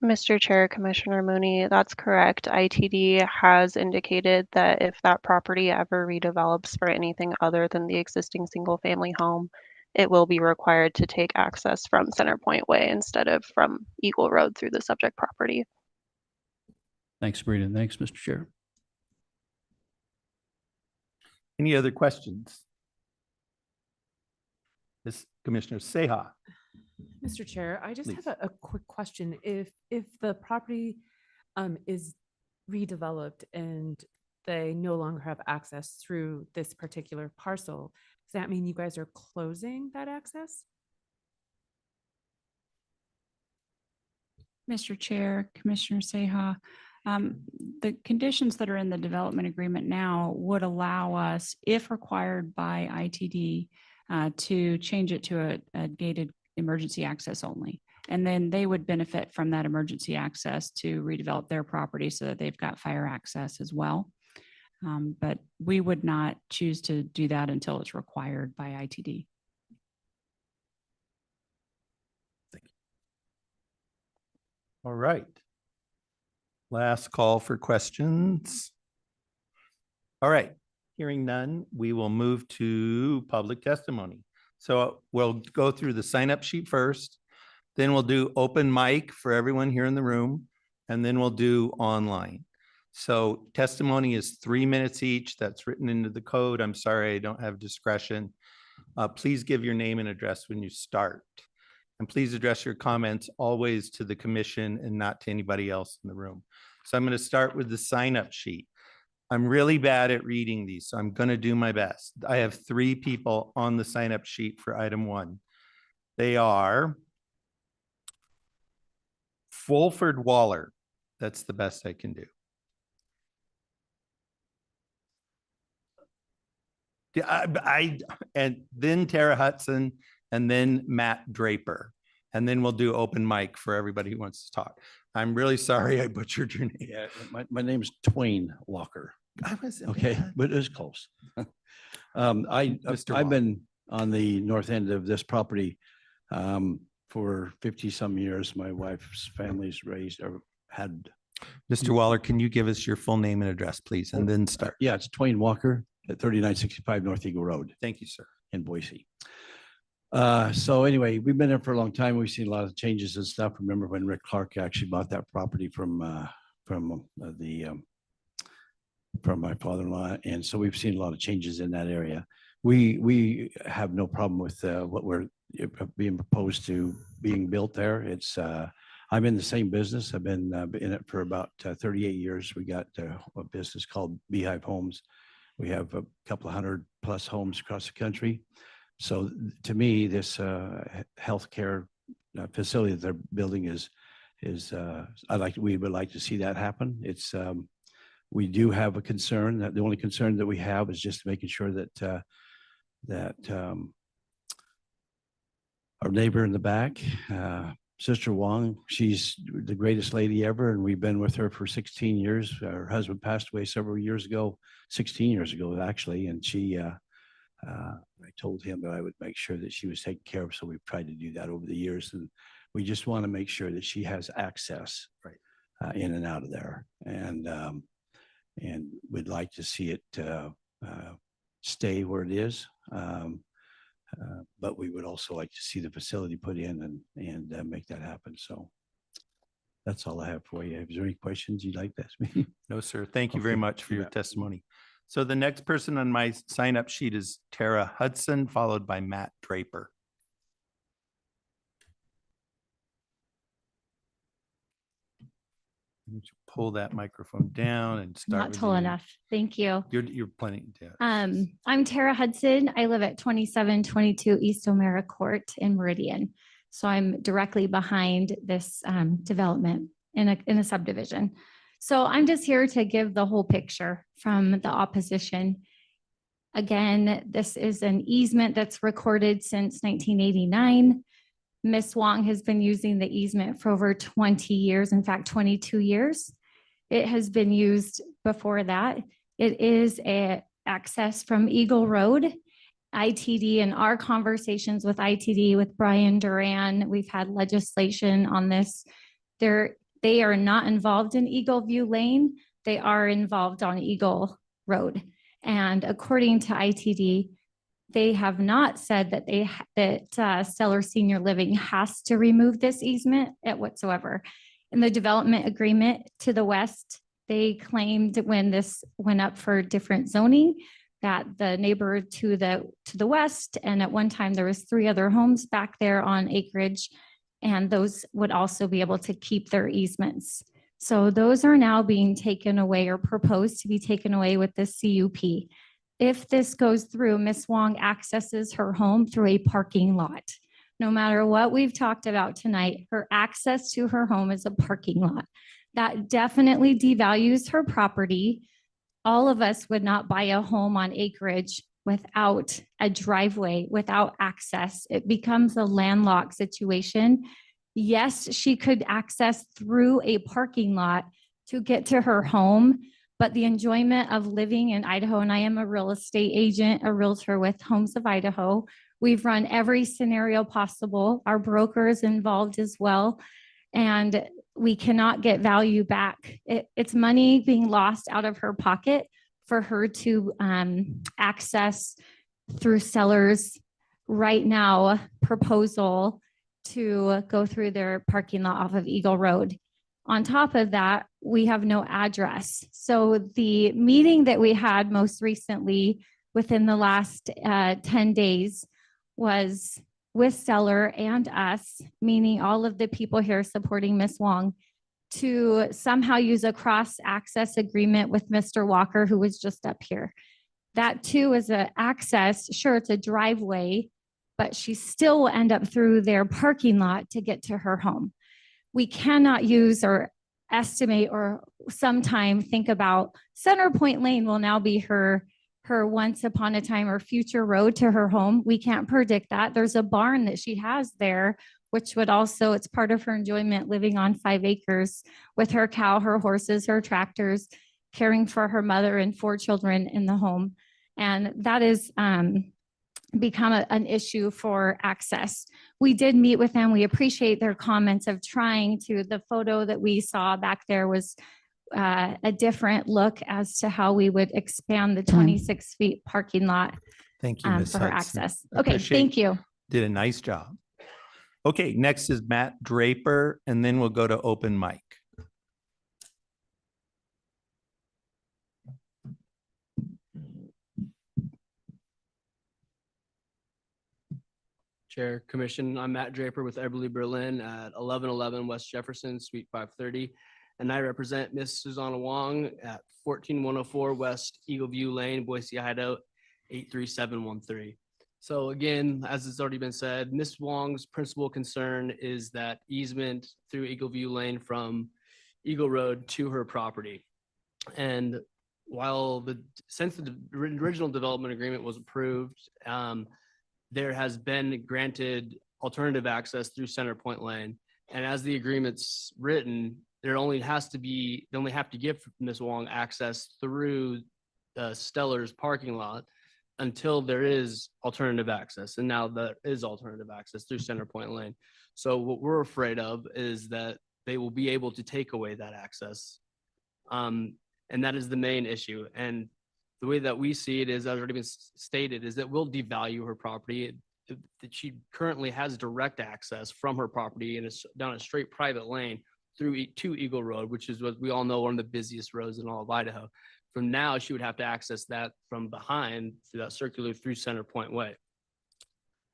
Mr. Chair, Commissioner Mooney, that's correct. ITD has indicated that if that property ever redevelops for anything other than the existing single-family home, it will be required to take access from Centerpoint Way instead of from Eagle Road through the subject property. Thanks, Sabrina. Thanks, Mr. Chair. Any other questions? This Commissioner Seha. Mr. Chair, I just Please. have a quick question. If the property is redeveloped and they no longer have access through this particular parcel, does that mean you guys are closing that access? Mr. Chair, Commissioner Seha, the conditions that are in the development agreement now would allow us, if required by ITD, to change it to a gated emergency access only. And then they would benefit from that emergency access to redevelop their property so that they've got fire access as well. But we would not choose to do that until it's required by ITD. All right. Last call for questions. All right, hearing none, we will move to public testimony. So we'll go through the sign up sheet first, then we'll do open mic for everyone here in the room, and then we'll do online. So testimony is 3 minutes each. That's written into the code. I'm sorry, I don't have discretion. Please give your name and address when you start. And please address your comments always to the commission and not to anybody else in the room. So I'm going to start with the sign up sheet. I'm really bad at reading these, so I'm going to do my best. I have 3 people on the sign up sheet for item 1. They are Fulford Waller. That's the best I can do. Yeah, and then Tara Hudson, and then Matt Draper. And then we'll do open mic for everybody who wants to talk. I'm really sorry I butchered your name. Yeah, my name's Twain Walker. Okay, but it is close. Mr. I've been on the north end of this property for 50 some years. My wife's family's raised or had. Mr. Waller, can you give us your full name and address, please, and then start? Yeah, it's Twain Walker at 3965 North Eagle Road. Thank you, sir. In Boise. So anyway, we've been there for a long time. We've seen a lot of changes and stuff. Remember when Rick Clark actually bought that property from my father-in-law, and so we've seen a lot of changes in that area. We have no problem with what we're being proposed to being built there. It's I'm in the same business. I've been in it for about 38 years. We got a business called Beehive Homes. We have a couple of 100+ homes across the country. So to me, this healthcare facility that they're building is we would like to see that happen. It's we do have a concern that the only concern that we have is just making sure that our neighbor in the back, Sister Wong, she's the greatest lady ever, and we've been with her for 16 years. Her husband passed away several years ago, 16 years ago actually, and I told him that I would make sure that she was taken care of. So we've tried to do that over the years, and we just want to make sure that she has access in and out of there, and we'd like to see it stay where it is. But we would also like to see the facility put in and make that happen. So that's all I have for you. Is there any questions you'd like to ask me? No, sir. Thank you very Okay. much for your testimony. So the next person on my sign up sheet is Tara Hudson, followed by Matt Draper. Pull that microphone down and start. Not with tall your- enough. Thank you. You're plenty. Yeah. I'm Tara Hudson. I live at 2722 East O'Mara Court in Meridian. So I'm directly behind this development in a subdivision. So I'm just here to give the whole picture from the opposition. Again, this is an easement that's recorded since 1989. Ms. Wong has been using the easement for over 20 years, in fact, 22 years. It has been used before that. It is a access from Eagle Road. ITD, and our conversations with ITD, with Brian Duran, we've had legislation on this. They are not involved in Eagle View Lane. They are involved on Eagle Road. And according to ITD, they have not said that Stellar Senior Living has to remove this easement whatsoever. In the development agreement to the west, they claimed when this went up for different zoning that the neighbor to the west, and at one time there was 3 other homes back there on acreage, and those would also be able to keep their easements. So those are now being taken away or proposed to be taken away with the CUP. If this goes through, Ms. Wong accesses her home through a parking lot. No matter what we've talked about tonight, her access to her home is a parking lot. That definitely devalues her property. All of us would not buy a home on acreage without a driveway, without access. It becomes a landlocked situation. Yes, she could access through a parking lot to get to her home, but the enjoyment of living in Idaho, and I am a real estate agent, a realtor with Homes of Idaho. We've run every scenario possible. Our broker is involved as well. And we cannot get value back. It's money being lost out of her pocket for her to access through sellers right now proposal to go through their parking lot off of Eagle Road. On top of that, we have no address. So the meeting that we had most recently within the last 10 days was with seller and us, meaning all of the people here supporting Ms. Wong, to somehow use a cross-access agreement with Mr. Walker, who was just up here. That too is an access, sure, it's a driveway, but she still will end up through their parking lot to get to her home. We cannot use or estimate or sometime think about Center Point Lane will now be her once upon a time or future road to her home. We can't predict that. There's a barn that she has there, which would also, it's part of her enjoyment living on 5 acres with her cow, her horses, her tractors, caring for her mother and 4 children in the home. And that is become an issue for access. We did meet with them. We appreciate their comments of trying to, the photo that we saw back there was a different look as to how we would expand the 26 feet parking lot Thank you, Ms. for her Hudson. access. I Okay, appreciate- thank you. Did a nice job. Okay, next is Matt Draper, and then we'll go to open mic. Chair, Commission, I'm Matt Draper with Eberly Berlin at 1111 West Jefferson, Suite 530. And I represent Miss Susanna Wong at 14104 West Eagle View Lane, Boise, Idaho, 83713. So again, as it's already been said, Miss Wong's principal concern is that easement through Eagle View Lane from Eagle Road to her property. And while since the original development agreement was approved, there has been granted alternative access through Center Point Lane. And as the agreement's written, they only have to give Ms. Wong access through Stellar's parking lot until there is alternative access. And now there is alternative access through Center Point Lane. So what we're afraid of is that they will be able to take away that access. And that is the main issue. And the way that we see it is, as already been stated, is that we'll devalue her property. That she currently has direct access from her property and it's down a straight private lane through to Eagle Road, which is what we all know, one of the busiest roads in all of Idaho. From now, she would have to access that from behind through that circular through Center Point Way.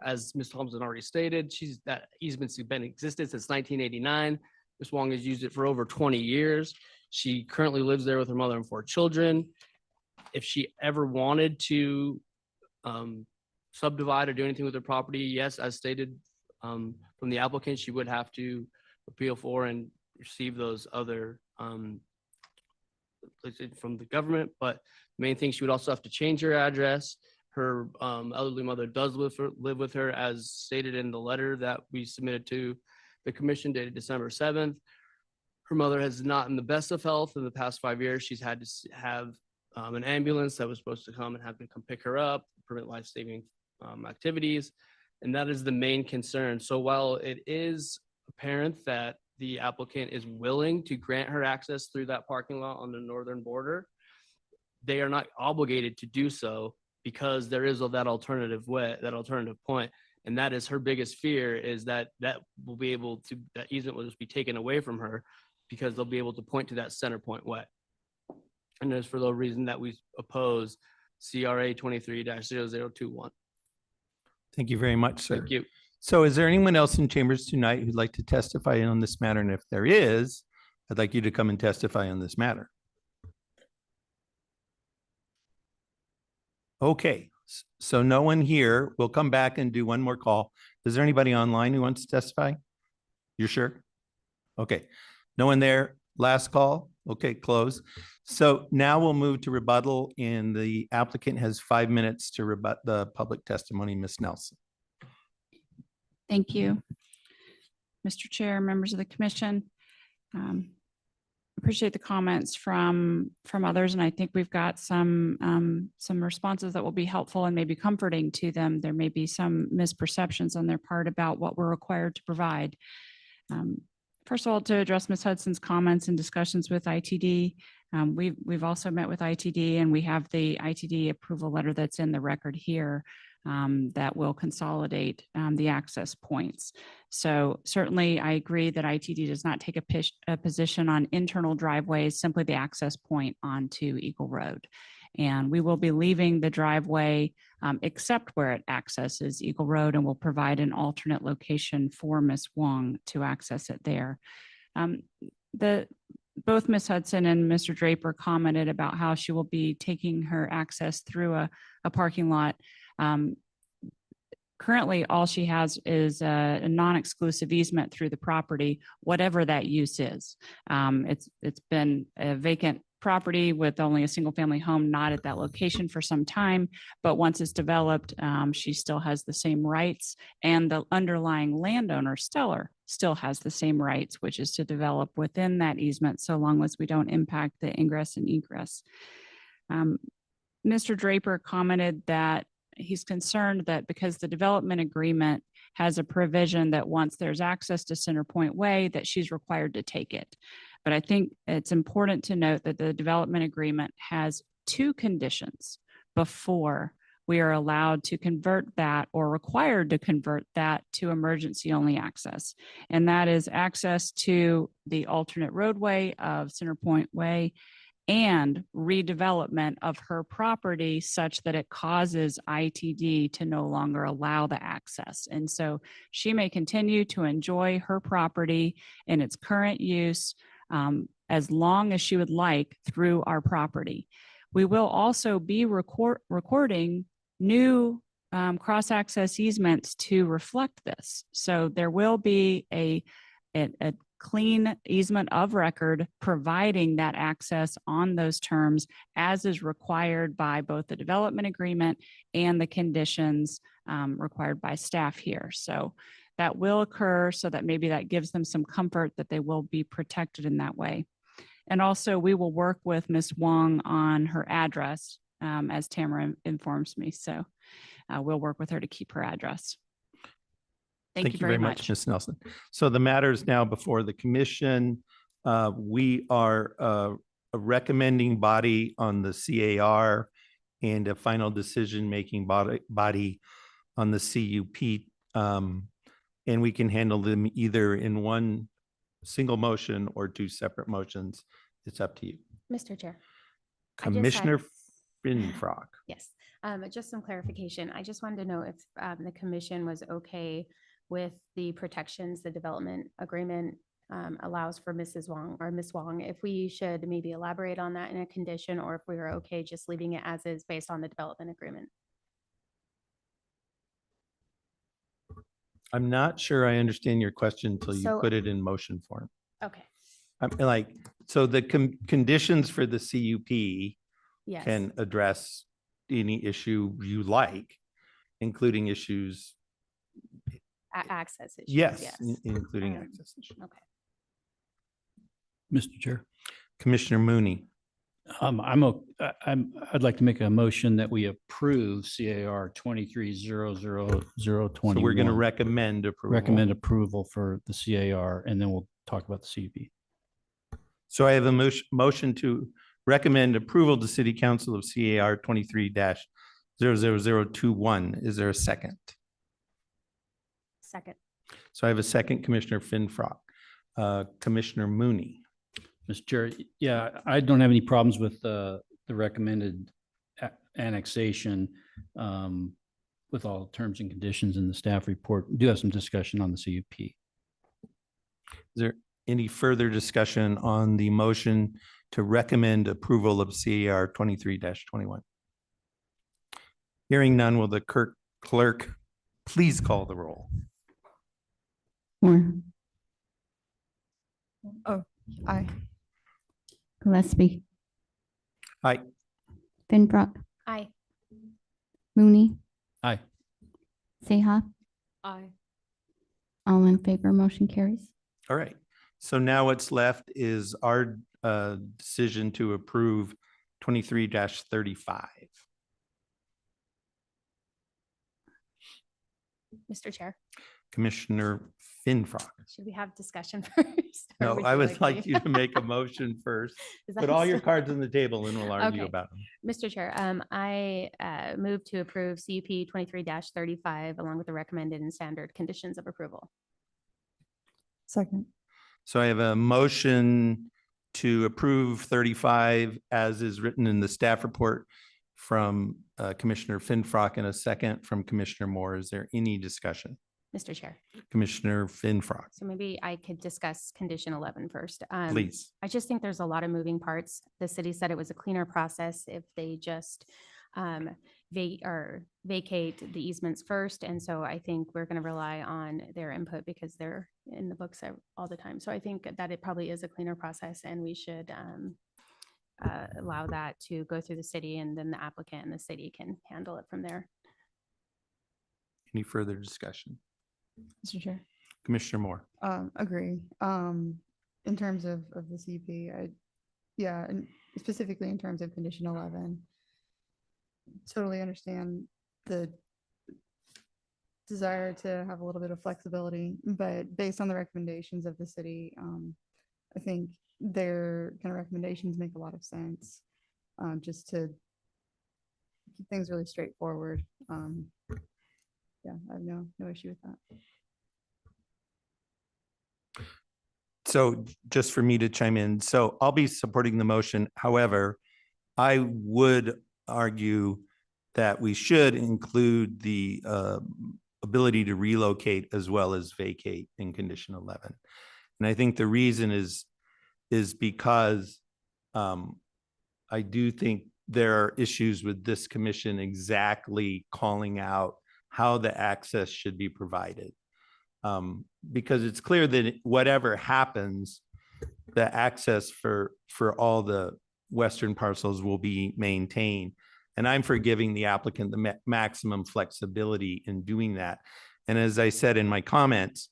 As Ms. Thompson already stated, that easement's been existed since 1989. Ms. Wong has used it for over 20 years. She currently lives there with her mother and 4 children. If she ever wanted to subdivide or do anything with her property, yes, as stated from the applicant, she would have to appeal for and receive those other from the government. But the main thing, she would also have to change her address. Her elderly mother does live with her, as stated in the letter that we submitted to the commission dated December 7th. Her mother has not in the best of health in the past 5 years. She's had to have an ambulance that was supposed to come and have to come pick her up, prevent life-saving activities. And that is the main concern. So while it is apparent that the applicant is willing to grant her access through that parking lot on the northern border, they are not obligated to do so because there is that alternative point. And that is her biggest fear, is that that easement will just be taken away from her because they'll be able to point to that Center Point Way. And that's for the reason that we oppose CRA 23-0021. Thank you very much, sir. Thank you. So is there anyone else in chambers tonight who'd like to testify on this matter? And if there is, I'd like you to come and testify on this matter. Okay, so no one here. We'll come back and do one more call. Is there anybody online who wants to testify? You're sure? Okay, no one there. Last call. Okay, close. So now we'll move to rebuttal, and the applicant has 5 minutes to rebut the public testimony. Ms. Nelson. Thank you, Mr. Chair, members of the commission. Appreciate the comments from others, and I think we've got some responses that will be helpful and maybe comforting to them. There may be some misperceptions on their part about what we're required to provide. First of all, to address Ms. Hudson's comments and discussions with ITD, we've also met with ITD, and we have the ITD approval letter that's in the record here that will consolidate the access points. So certainly I agree that ITD does not take a position on internal driveways, simply the access point onto Eagle Road. And we will be leaving the driveway except where it accesses Eagle Road, and will provide an alternate location for Ms. Wong to access it there. Both Ms. Hudson and Mr. Draper commented about how she will be taking her access through a parking lot. Currently, all she has is a non-exclusive easement through the property, whatever that use is. It's been a vacant property with only a single family home not at that location for some time, but once it's developed, she still has the same rights, and the underlying landowner, Stellar, still has the same rights, which is to develop within that easement so long as we don't impact the ingress and egress. Mr. Draper commented that he's concerned that because the development agreement has a provision that once there's access to Center Point Way, that she's required to take it. But I think it's important to note that the development agreement has two conditions before we are allowed to convert that or required to convert that to emergency only access. And that is access to the alternate roadway of Center Point Way and redevelopment of her property such that it causes ITD to no longer allow the access. And so she may continue to enjoy her property in its current use as long as she would like through our property. We will also be recording new cross-access easements to reflect this. So there will be a clean easement of record providing that access on those terms as is required by both the development agreement and the conditions required by staff here. So that will occur so that maybe that gives them some comfort that they will be protected in that way. And also we will work with Ms. Wong on her address as Tamara informs me. So we'll work with her to keep her address. Thank you very much, Ms. Nelson. So the matter is now before the commission. We are a recommending body on the CAR and a final decision-making body on the CUP. And we can handle them either in one single motion or two separate motions. It's up to you. Mr. Chair. Commissioner Finfrock. Yes, just some clarification. I just wanted to know if the commission was okay with the protections the development agreement allows for Mrs. Wong or Ms. Wong, if we should maybe elaborate on that in a condition, or if we were okay just leaving it as is based on the development agreement. I'm not sure I understand your question until you So- put it in motion form. Okay, I'm like, so the conditions for the CUP yes. can address any issue you like, including issues, Access issues. yes, including Um, access issues. Okay. Mr. Chair. Commissioner Mooney, I'd like to make a motion that we approve CAR 23-00021. so we're going to recommend approval. Recommend approval for the CAR, and then we'll talk about the CUP. So I have a motion to recommend approval to City Council of CAR 23-00021. Is there a second? Second. So I have a second, Commissioner Finfrock. Commissioner Mooney. Mr. Chair, yeah, I don't have any problems with the recommended annexation with all the terms and conditions in the staff report. We do have some discussion on the CUP. Is there any further discussion on the motion to recommend approval of CAR 23-21? Hearing none, will the clerk please call the roll? Moore, Oh, aye. Gillespie. Aye. Finbrook, Aye. Mooney, Aye. Seha, Aye. all in favor, motion carries. All right. So now what's left is our decision to approve 23-35. Mr. Chair. Commissioner Finfrock. Should we have discussion first? or No, I you would like me? you to make a motion first. Is Put that all your so? cards on the table and we'll argue Okay. about them. Mr. Chair, I move to approve CUP 23-35 along with the recommended and standard conditions of approval. Second. So I have a motion to approve 35 as is written in the staff report from Commissioner Finfrock and a second from Commissioner Moore. Is there any discussion? Mr. Chair, Commissioner Finfrock, so maybe I could discuss condition 11 first. please. I just think there's a lot of moving parts. The city said it was a cleaner process if they just vacate the easements first. And so I think we're going to rely on their input because they're in the books all the time. So I think that it probably is a cleaner process and we should allow that to go through the city and then the applicant and the city can handle it from there. Any further discussion? Mr. Chair. Commissioner Moore. Agree. In terms of the CP, yeah, and specifically in terms of condition 11, totally understand the desire to have a little bit of flexibility, but based on the recommendations of the city, I think their kind of recommendations make a lot of sense, just to keep things really straightforward. Yeah, I have no issue with that. So just for me to chime in, so I'll be supporting the motion. However, I would argue that we should include the ability to relocate as well as vacate in condition 11. And I think the reason is because I do think there are issues with this commission exactly calling out how the access should be provided. Because it's clear that whatever happens, the access for all the western parcels will be maintained. And I'm for giving the applicant the maximum flexibility in doing that. And as I said in my comments,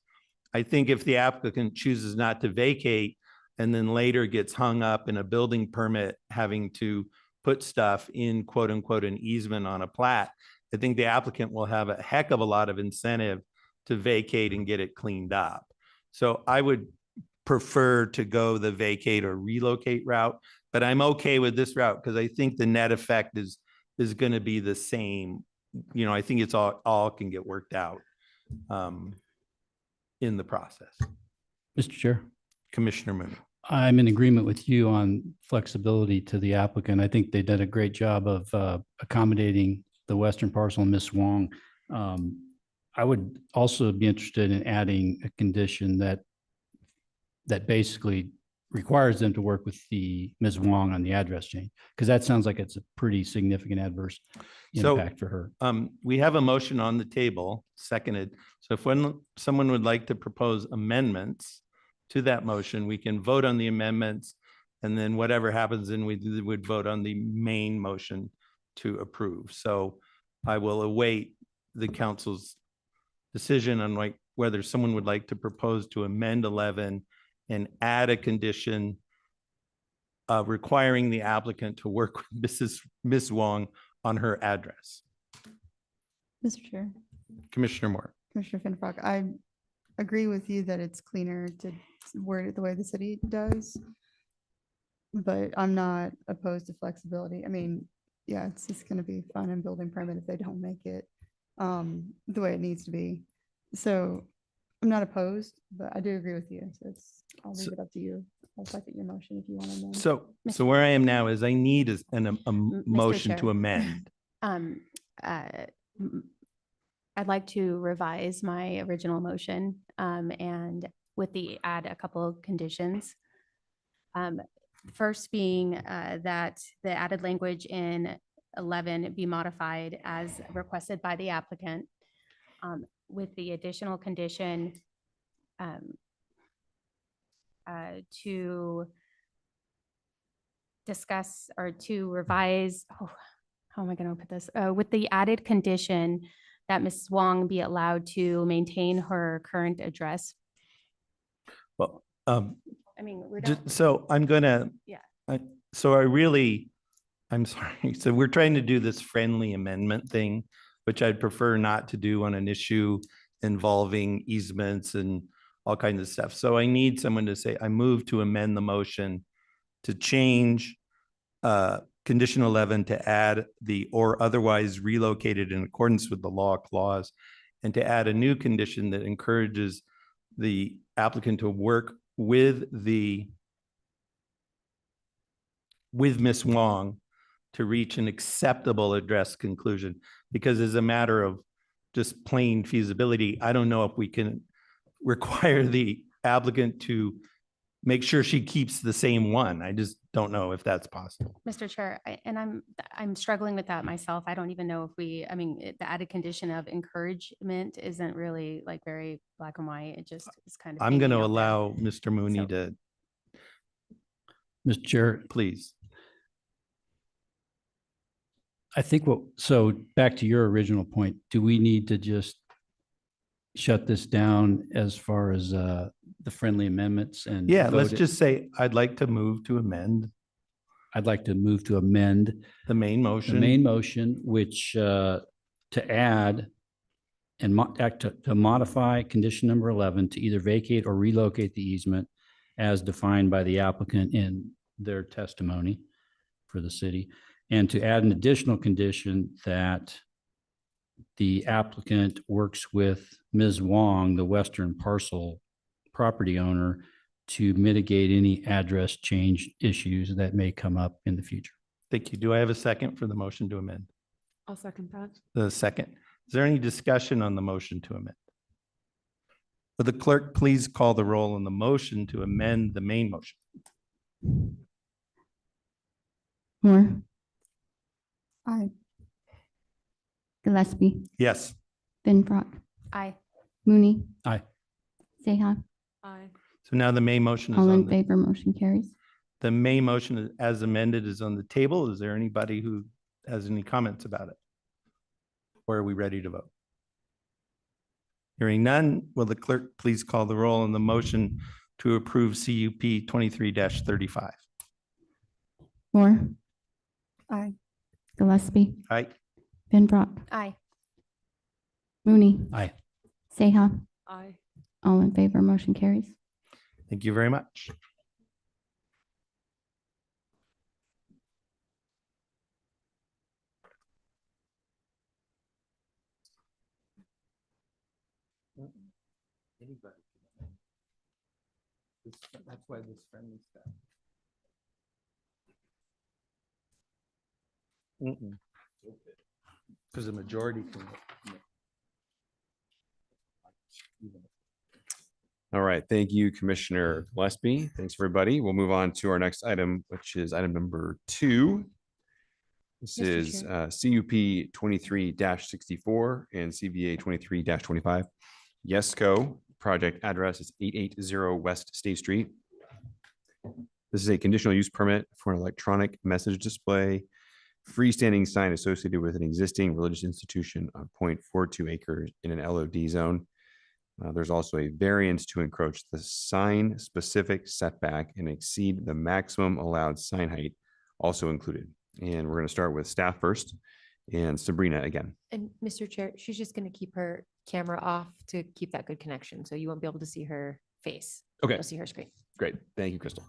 I think if the applicant chooses not to vacate and then later gets hung up in a building permit having to put stuff in quote unquote an easement on a plat, I think the applicant will have a heck of a lot of incentive to vacate and get it cleaned up. So I would prefer to go the vacate or relocate route, but I'm okay with this route because I think the net effect is going to be the same. You know, I think it's all can get worked out in the process. Mr. Chair, Commissioner Moon. I'm in agreement with you on flexibility to the applicant. I think they did a great job of accommodating the western parcel and Ms. Wong. I would also be interested in adding a condition that basically requires them to work with the Ms. Wong on the address change, because that sounds like it's a pretty significant adverse impact for her. We have a motion on the table, seconded. So if someone would like to propose amendments to that motion, we can vote on the amendments, and then whatever happens, then we would vote on the main motion to approve. So I will await the council's decision on whether someone would like to propose to amend 11 and add a condition requiring the applicant to work with Ms. Wong on her address. Mr. Chair, Commissioner Moore. Commissioner Finfrock, I agree with you that it's cleaner to word it the way the city does, but I'm not opposed to flexibility. I mean, yeah, it's just going to be fun and building permit if they don't make it the way it needs to be. So I'm not opposed, but I do agree with you. So I'll leave it up to you. I'll second your motion if you want to amend. So where I am now is I need a motion to Chair. amend. I'd like to revise my original motion and add a couple of conditions. First being that the added language in 11 be modified as requested by the applicant, with the additional condition to discuss or to revise, how am I going to put this? With the added condition that Ms. Wong be allowed to maintain her current address. Well, I mean, we don't. so I'm gonna. Yeah. I'm sorry. So we're trying to do this friendly amendment thing, which I'd prefer not to do on an issue involving easements and all kinds of stuff. So I need someone to say, I move to amend the motion to change condition 11 to add the or otherwise relocated in accordance with the law clause, and to add a new condition that encourages the applicant to work with Ms. Wong to reach an acceptable address conclusion. Because as a matter of just plain feasibility, I don't know if we can require the applicant to make sure she keeps the same one. I just don't know if that's possible. Mr. Chair, I'm struggling with that myself. I don't even know if the added condition of encouragement isn't really like very black and white. It just is kind of. I'm going to hanging out there. allow Mr. Mooney So- to, Mr. Chair, please. I think so back to your original point, do we need to just shut this down as far as the friendly amendments and? Yeah, let's vote it? just say, I'd like to move to amend I'd like to move to amend the main the motion. main motion, which to add and to modify condition number 11 to either vacate or relocate the easement as defined by the applicant in their testimony for the city, and to add an additional condition that the applicant works with Ms. Wong, the western parcel property owner, to mitigate any address change issues that may come up in the future. Thank you. Do I have a second for the motion to amend? I'll second that. The second. Is there any discussion on the motion to amend? Would the clerk please call the roll on the motion to amend the main motion? Moore, Aye. Gillespie, Yes. Benfrock, Aye. Mooney. Aye. Seha, Aye. So now the main motion is all on in the, favor, motion carries. the main motion as amended is on the table. Is there anybody who has any comments about it? Or are we ready to vote? Hearing none, will the clerk please call the roll on the motion to approve CUP 23-35? Moore, Aye. Gillespie, Aye. Benfrock, Aye. Mooney. Aye. Seha, Aye. all in favor, motion carries. Thank you very much. That's why this friendly stuff. Because the majority can. All right, thank you, Commissioner Gillespie. Thanks, everybody. We'll move on to our next item, which is item number 2. This Mr. is CUP 23-64 and CVA 23-25. Yesco project address is 880 West State Street. This is a conditional use permit for an electronic message display freestanding sign associated with an existing religious institution on 0.42 acres in an LOD zone. There's also a variance to encroach the sign specific setback and exceed the maximum allowed sign height also included. And we're going to start with staff first and Sabrina again. And Mr. Chair, she's just going to keep her camera off to keep that good connection. So you won't be able to see her face. Okay. You'll see her screen. Great. Thank you, Crystal.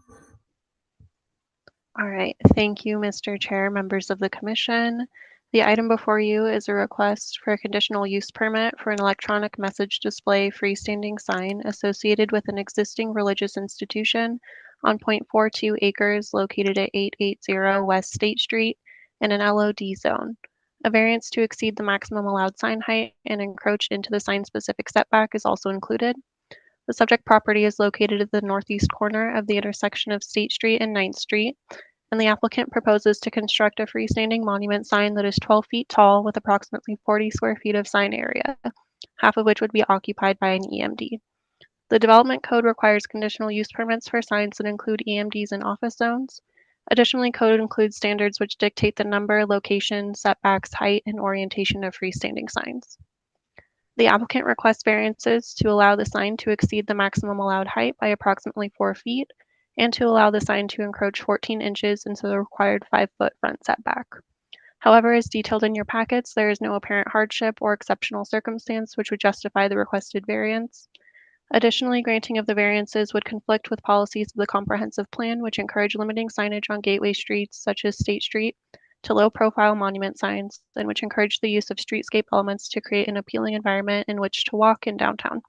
All right, thank you, Mr. Chair, members of the commission. The item before you is a request for a conditional use permit for an electronic message display freestanding sign associated with an existing religious institution on 0.42 acres located at 880 West State Street in an LOD zone. A variance to exceed the maximum allowed sign height and encroach into the sign-specific setback is also included. The subject property is located at the northeast corner of the intersection of State Street and 9th Street, and the applicant proposes to construct a freestanding monument sign that is 12 feet tall with approximately 40 square feet of sign area, half of which would be occupied by an EMD. The development code requires conditional use permits for signs that include EMDs in office zones. Additionally, code includes standards which dictate the number, location, setbacks, height, and orientation of freestanding signs. The applicant requests variances to allow the sign to exceed the maximum allowed height by approximately 4 feet and to allow the sign to encroach 14 inches into the required 5-foot front setback. However, as detailed in your packets, there is no apparent hardship or exceptional circumstance which would justify the requested variance. Additionally, granting of the variances would conflict with policies of the comprehensive plan, which encourage limiting signage on gateway streets such as State Street to low-profile monument signs, and which encourage the use of streetscape elements to create an appealing environment in which to walk in downtown.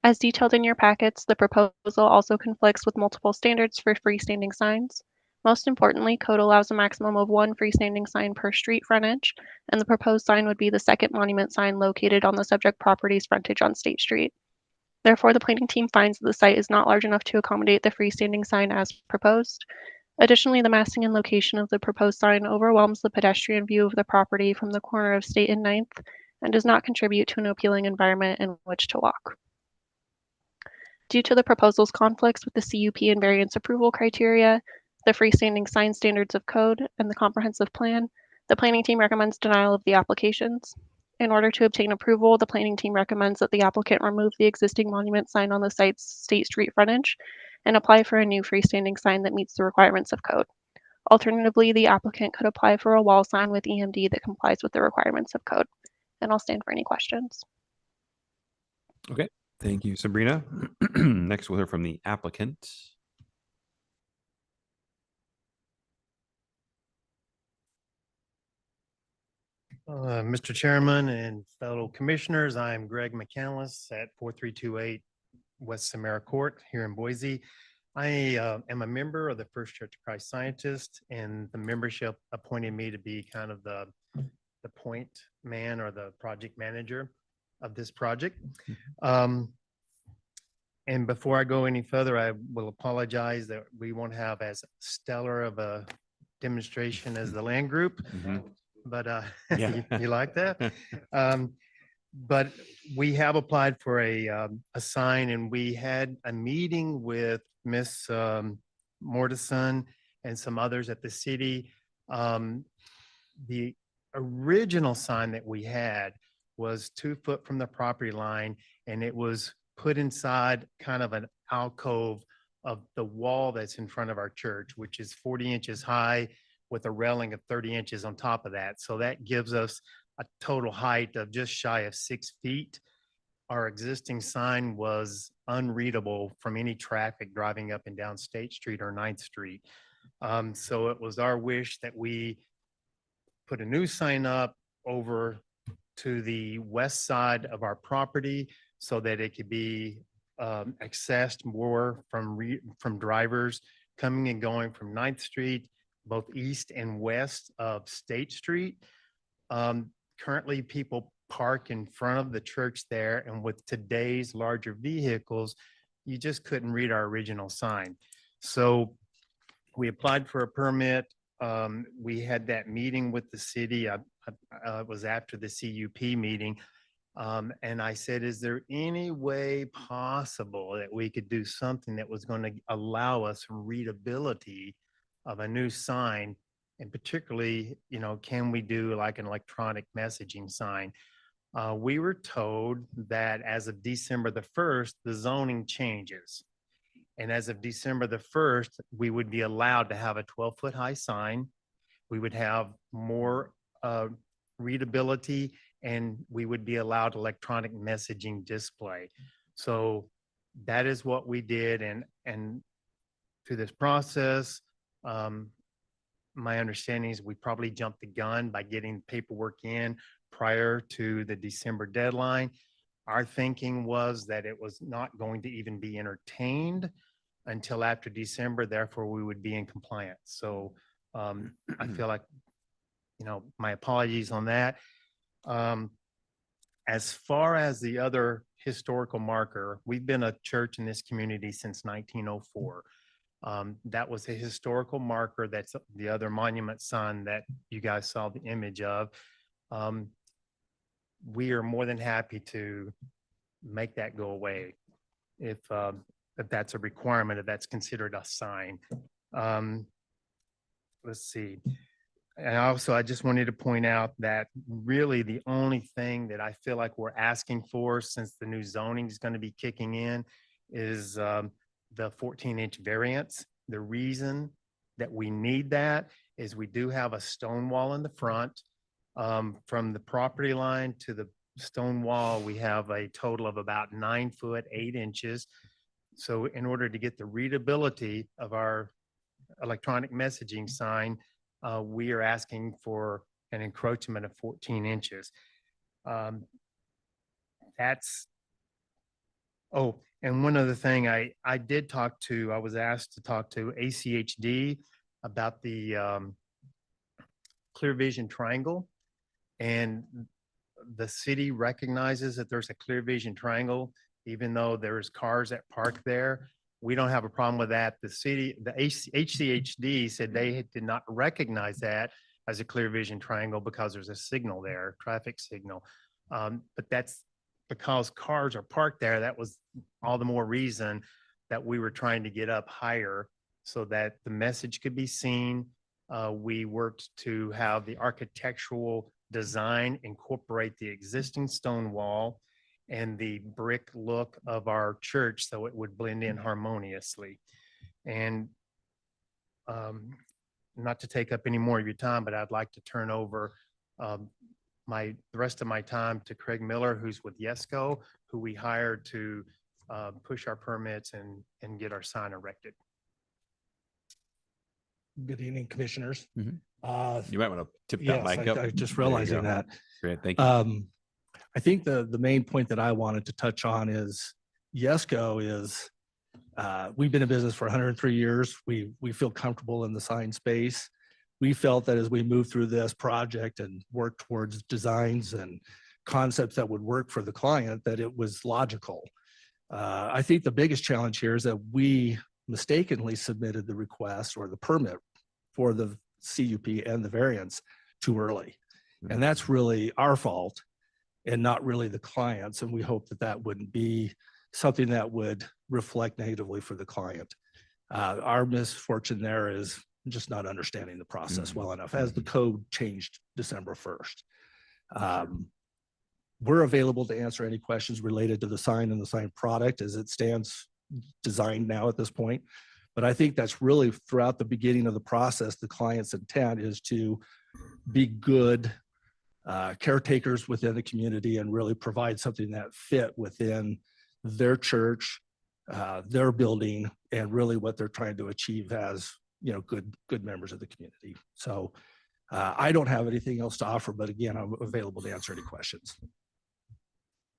As detailed in your packets, the proposal also conflicts with multiple standards for freestanding signs. Most importantly, code allows a maximum of one freestanding sign per street frontage, and the proposed sign would be the second monument sign located on the subject property's frontage on State Street. Therefore, the planning team finds that the site is not large enough to accommodate the freestanding sign as proposed. Additionally, the massing and location of the proposed sign overwhelms the pedestrian view of the property from the corner of State and Ninth and does not contribute to an appealing environment in which to walk. Due to the proposal's conflicts with the CUP and variance approval criteria, the freestanding sign standards of code, and the comprehensive plan, the planning team recommends denial of the applications. In order to obtain approval, the planning team recommends that the applicant remove the existing monument sign on the site's State Street frontage and apply for a new freestanding sign that meets the requirements of code. Alternatively, the applicant could apply for a wall sign with EMD that complies with the requirements of code. And I'll stand for any questions. Okay, thank you, Sabrina. Next, we'll hear from the applicant. Mr. Chairman and fellow commissioners, I'm Greg McCandless at 4328 West Samara Court here in Boise. I am a member of the First Church of Christ Scientists, and the membership appointed me to be kind of the point man or the project manager of this project. And before I go any further, I will apologize that we won't have as stellar of a demonstration as the land group. But Yeah. you like that? But we have applied for a sign, and we had a meeting with Miss Mortison and some others at the city. The original sign that we had was 2 foot from the property line, and it was put inside kind of an alcove of the wall that's in front of our church, which is 40 inches high with a railing of 30 inches on top of that. So that gives us a total height of just shy of 6 feet. Our existing sign was unreadable from any traffic driving up and down State Street or 9th Street. So it was our wish that we put a new sign up over to the west side of our property so that it could be accessed more from drivers coming and going from 9th Street, both east and west of State Street. Currently, people park in front of the church there, and with today's larger vehicles, you just couldn't read our original sign. So we applied for a permit. We had that meeting with the city. It was after the CUP meeting. And I said, is there any way possible that we could do something that was going to allow us readability of a new sign? And particularly, can we do like an electronic messaging sign? We were told that as of December the 1st, the zoning changes. And as of December the 1st, we would be allowed to have a 12-foot high sign. We would have more readability, and we would be allowed electronic messaging display. So that is what we did. And through this process, my understanding is we probably jumped the gun by getting paperwork in prior to the December deadline. Our thinking was that it was not going to even be entertained until after December, therefore we would be in compliance. So I feel like, my apologies on that. As far as the other historical marker, we've been a church in this community since 1904. That was a historical marker. That's the other monument sign that you guys saw the image of. We are more than happy to make that go away if that's a requirement, if that's considered a sign. Let's see. And also, I just wanted to point out that really the only thing that I feel like we're asking for, since the new zoning is going to be kicking in, is the 14-inch variance. The reason that we need that is we do have a stone wall in the front. From the property line to the stone wall, we have a total of about 9 foot 8 inches. So in order to get the readability of our electronic messaging sign, we are asking for an encroachment of 14 inches. That's, oh, and one other thing, I was asked to talk to ACHD about the clear vision triangle. And the city recognizes that there's a clear vision triangle, even though there's cars that park there. We don't have a problem with that. The city, the HCHD said they did not recognize that as a clear vision triangle because there's a signal there, traffic signal. But that's because cars are parked there. That was all the more reason that we were trying to get up higher so that the message could be seen. We worked to have the architectural design incorporate the existing stone wall and the brick look of our church so it would blend in harmoniously. And not to take up any more of your time, but I'd like to turn over the rest of my time to Craig Miller, who's with Yesco, who we hired to push our permits and get our sign erected. Good evening, commissioners. Mhm. Uh, You might want to tip that Yes, mic up. I just There you realizing go. that. Great, thank you. I think the main point that I wanted to touch on is Yesco is, we've been in business for 103 years. We feel comfortable in the sign space. We felt that as we move through this project and work towards designs and concepts that would work for the client, that it was logical. I think the biggest challenge here is that we mistakenly submitted the request or the permit for the CUP and the variance too early. And that's really our fault and not really the clients. And we hope that that wouldn't be something that would reflect negatively for the client. Our misfortune there is just not understanding the process well enough as the code changed December 1st. We're available to answer any questions related to the sign and the sign product as it stands designed now at this point. But I think that's really throughout the beginning of the process, the client's intent is to be good caretakers within the community and really provide something that fit within their church, their building, and really what they're trying to achieve as, you know, good members of the community. So I don't have anything else to offer, but again, I'm available to answer any questions.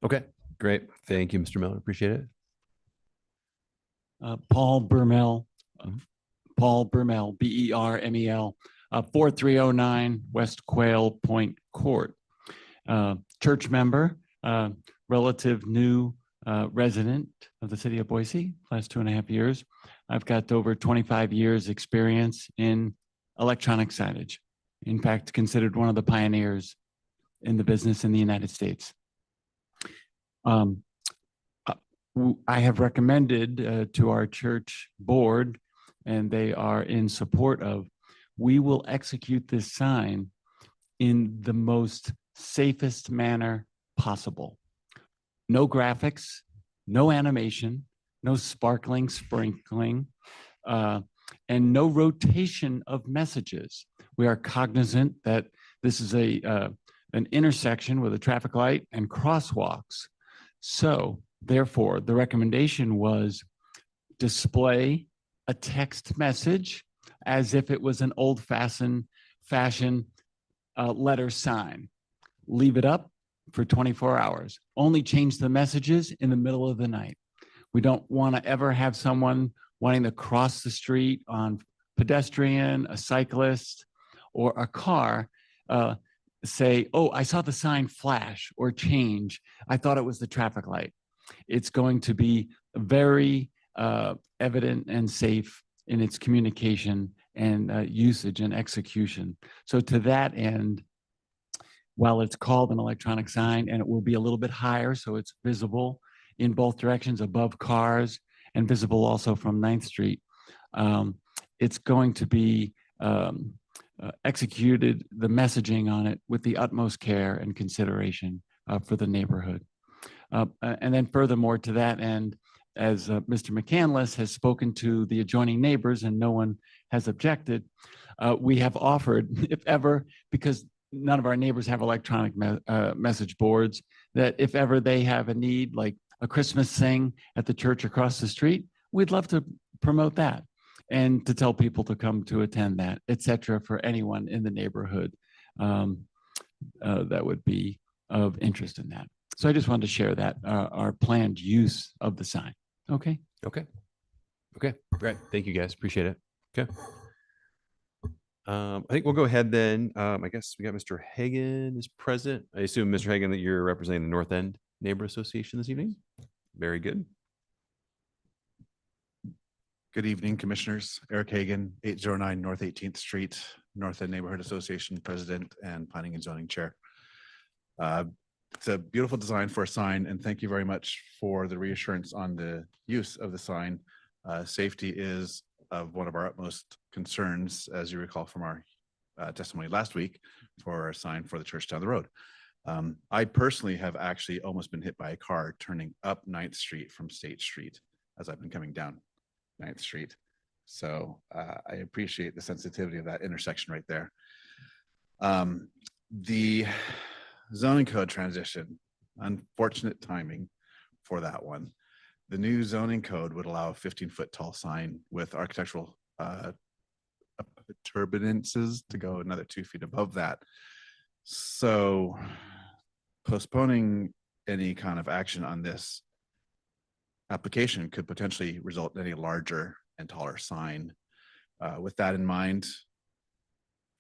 Okay, great. Thank you, Mr. Miller. Appreciate it. Paul Bermel, Bermel, 4309 West Quail Point Court. Church member, relative new resident of the city of Boise, last 2.5 years. I've got over 25 years experience in electronic signage. In fact, considered one of the pioneers in the business in the United States. I have recommended to our church board, and they are in support of, we will execute this sign in the most safest manner possible. No graphics, no animation, no sparkling, sprinkling, and no rotation of messages. We are cognizant that this is an intersection with a traffic light and crosswalks. So therefore, the recommendation was display a text message as if it was an old-fashioned letter sign. Leave it up for 24 hours. Only change the messages in the middle of the night. We don't want to ever have someone wanting to cross the street on pedestrian, a cyclist, or a car say, oh, I saw the sign flash or change. I thought it was the traffic light. It's going to be very evident and safe in its communication and usage and execution. So to that end, while it's called an electronic sign and it will be a little bit higher, so it's visible in both directions above cars and visible also from 9th Street, it's going to be executed, the messaging on it, with the utmost care and consideration for the neighborhood. And then furthermore, to that end, as Mr. McCandless has spoken to the adjoining neighbors and no one has objected, we have offered, if ever, because none of our neighbors have electronic message boards, that if ever they have a need, like a Christmas thing at the church across the street, we'd love to promote that and to tell people to come to attend that, et cetera, for anyone in the neighborhood that would be of interest in that. So I just wanted to share that, our planned use of the sign. Okay. Okay. Okay, great. Thank you, guys. Appreciate it. Okay. I think we'll go ahead then. I guess we got Mr. Hagan is present. I assume, Mr. Hagan, that you're representing the North End Neighbor Association this evening. Very good. Good evening, Commissioners. Eric Hagan, 809 North 18th Street, North End Neighborhood Association President and Planning and Zoning Chair. It's a beautiful design for a sign, and thank you very much for the reassurance on the use of the sign. Safety is of one of our utmost concerns, as you recall from our testimony last week for a sign for the church down the road. I personally have actually almost been hit by a car turning up 9th Street from State Street as I've been coming down 9th Street. So I appreciate the sensitivity of that intersection right there. The zoning code transition, unfortunate timing for that one. The new zoning code would allow a 15-foot tall sign with architectural turbinances to go another 2 feet above that. So postponing any kind of action on this application could potentially result in a larger and taller sign. With that in mind,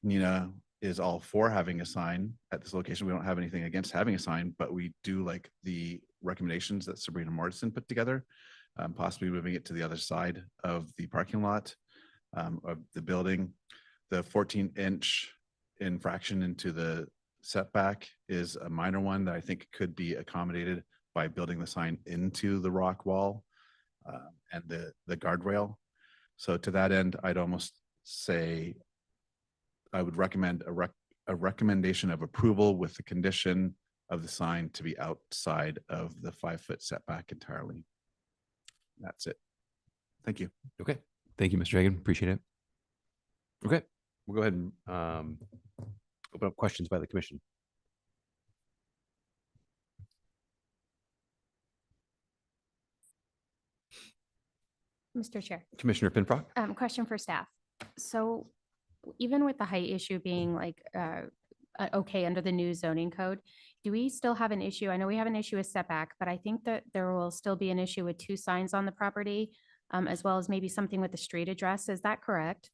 Nina is all for having a sign at this location. We don't have anything against having a sign, but we do like the recommendations that Sabrina Morrison put together, possibly moving it to the other side of the parking lot of the building. The 14-inch infraction into the setback is a minor one that I think could be accommodated by building the sign into the rock wall and the guardrail. So to that end, I'd almost say I would recommend a recommendation of approval with the condition of the sign to be outside of the 5-foot setback entirely. That's it. Thank you. Okay. Thank you, Mr. Hagan. Appreciate it. Okay. We'll go ahead and open up questions by the commission. Mr. Chair. Commissioner Pinfrock? Question for staff. So even with the height issue being like, okay, under the new zoning code, do we still have an issue? I know we have an issue with setback, but I think that there will still be an issue with 2 signs on the property, as well as maybe something with the street address. Is that correct?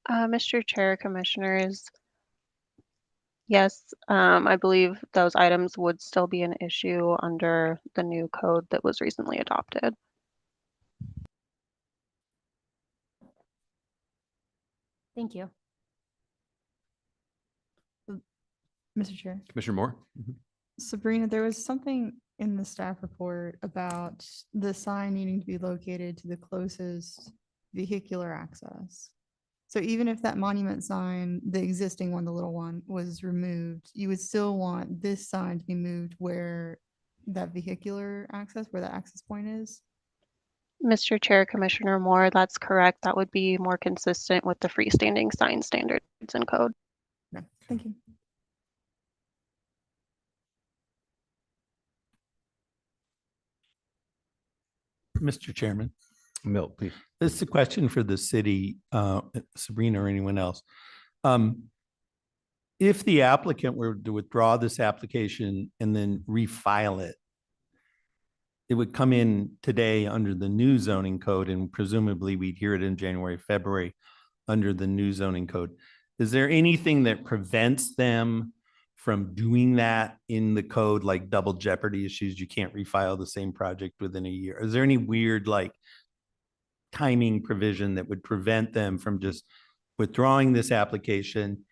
Mr. Chair, Commissioners, yes, I believe those items would still be an issue under the new code that was recently adopted. Thank you. Mr. Chair. Commissioner Moore? Sabrina, there was something in the staff report about the sign needing to be located to the closest vehicular access. So even if that monument sign, the existing one, the little one, was removed, you would still want this sign to be moved where that vehicular access, where the access point is? Mr. Chair, Commissioner Moore, that's correct. That would be more consistent with the freestanding sign standards and code. Okay, thank you. Mr. Chairman. Milt, please. This is a question for the city, Sabrina or anyone else. If the applicant were to withdraw this application and then refile it, it would come in today under the new zoning code, and presumably we'd hear it in January, February under the new zoning code. Is there anything that prevents them from doing that in the code, like double jeopardy issues? You can't refile the same project within a year. Is there any weird like timing provision that would prevent them from just withdrawing this application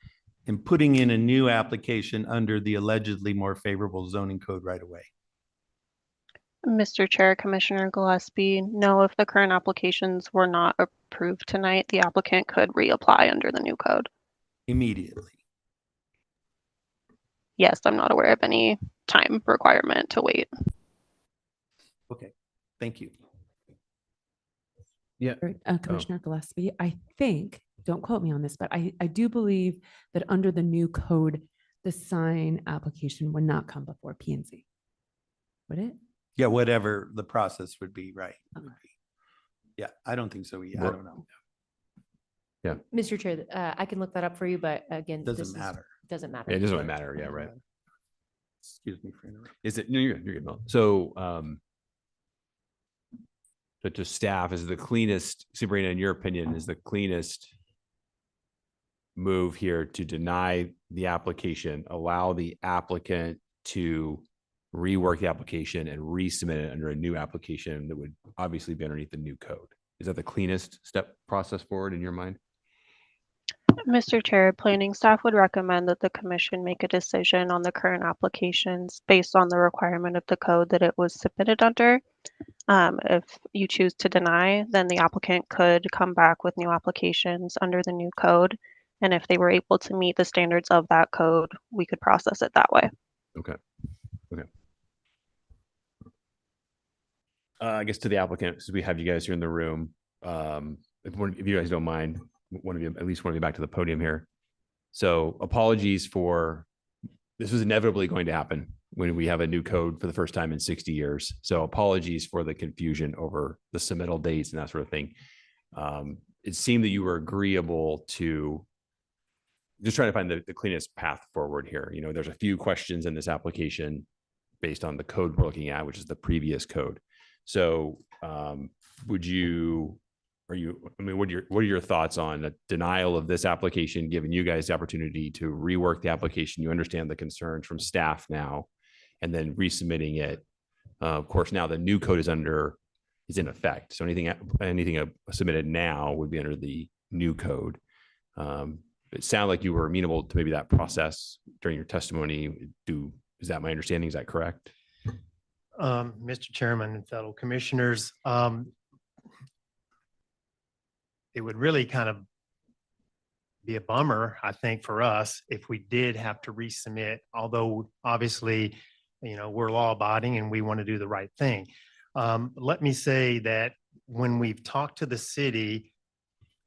and putting in a new application under the allegedly more favorable zoning code right away? Mr. Chair, Commissioner Gillespie, no, if the current applications were not approved tonight, the applicant could reapply under the new code. Immediately? Yes, I'm not aware of any time requirement to wait. Okay, thank you. Yeah. Commissioner Gillespie, I think don't quote me on this, but I do believe that under the new code, the sign application would not come before P and Z. Would it? Yeah, whatever the process would be, right? Okay. would be. Yeah, I don't think so. Yeah, I Right. don't know. Yeah, Mr. Chair, I can look that up for you, but again, this Doesn't is- matter. Doesn't matter. it doesn't really matter. Yeah, right. Excuse me for interrupting. Is it, no, you're good, Mel. So, but to staff is the cleanest, Sabrina, in your opinion, is the cleanest move here to deny the application, allow the applicant to rework the application and resubmit it under a new application that would obviously be underneath the new code. Is that the cleanest step process forward in your mind? Mr. Chair, planning staff would recommend that the commission make a decision on the current applications based on the requirement of the code that it was submitted under. If you choose to deny, then the applicant could come back with new applications under the new code. And if they were able to meet the standards of that code, we could process it that way. Okay. Okay. I guess to the applicant, since we have you guys here in the room, if you guys don't mind, at least one of you back to the podium here. So apologies for, this was inevitably going to happen when we have a new code for the first time in 60 years. So apologies for the confusion over the submittal dates and that sort of thing. It seemed that you were agreeable to just trying to find the cleanest path forward here. You know, there's a few questions in this application based on the code we're looking at, which is the previous code. So what are your thoughts on a denial of this application, giving you guys the opportunity to rework the application? You understand the concerns from staff now, and then resubmitting it. Of course, now the new code is in effect. So anything submitted now would be under the new code. It sounded like you were amenable to maybe that process during your testimony. Is that my understanding? Is that correct? Mr. Chairman and fellow commissioners, it would really kind of be a bummer, I think, for us if we did have to resubmit, although obviously, you know, we're law abiding and we want to do the right thing. Let me say that when we've talked to the city,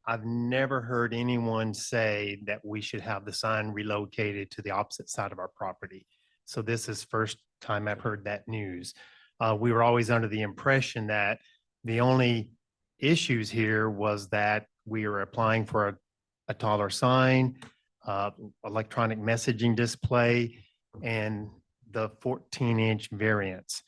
I've never heard anyone say that we should have the sign relocated to the opposite side of our property. So this is first time I've heard that news. We were always under the impression that the only issues here was that we are applying for a taller sign, electronic messaging display, and the 14-inch variance.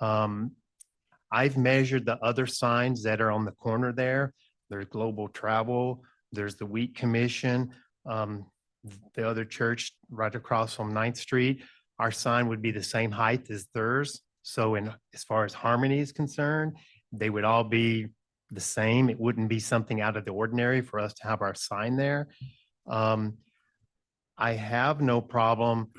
I've measured the other signs that are on the corner there. There's Global Travel, there's the Wheat Commission, the other church right across from 9th Street. Our sign would be the same height as theirs. So as far as harmony is concerned, they would all be the same. It wouldn't be something out of the ordinary for us to have our sign there. I have no problem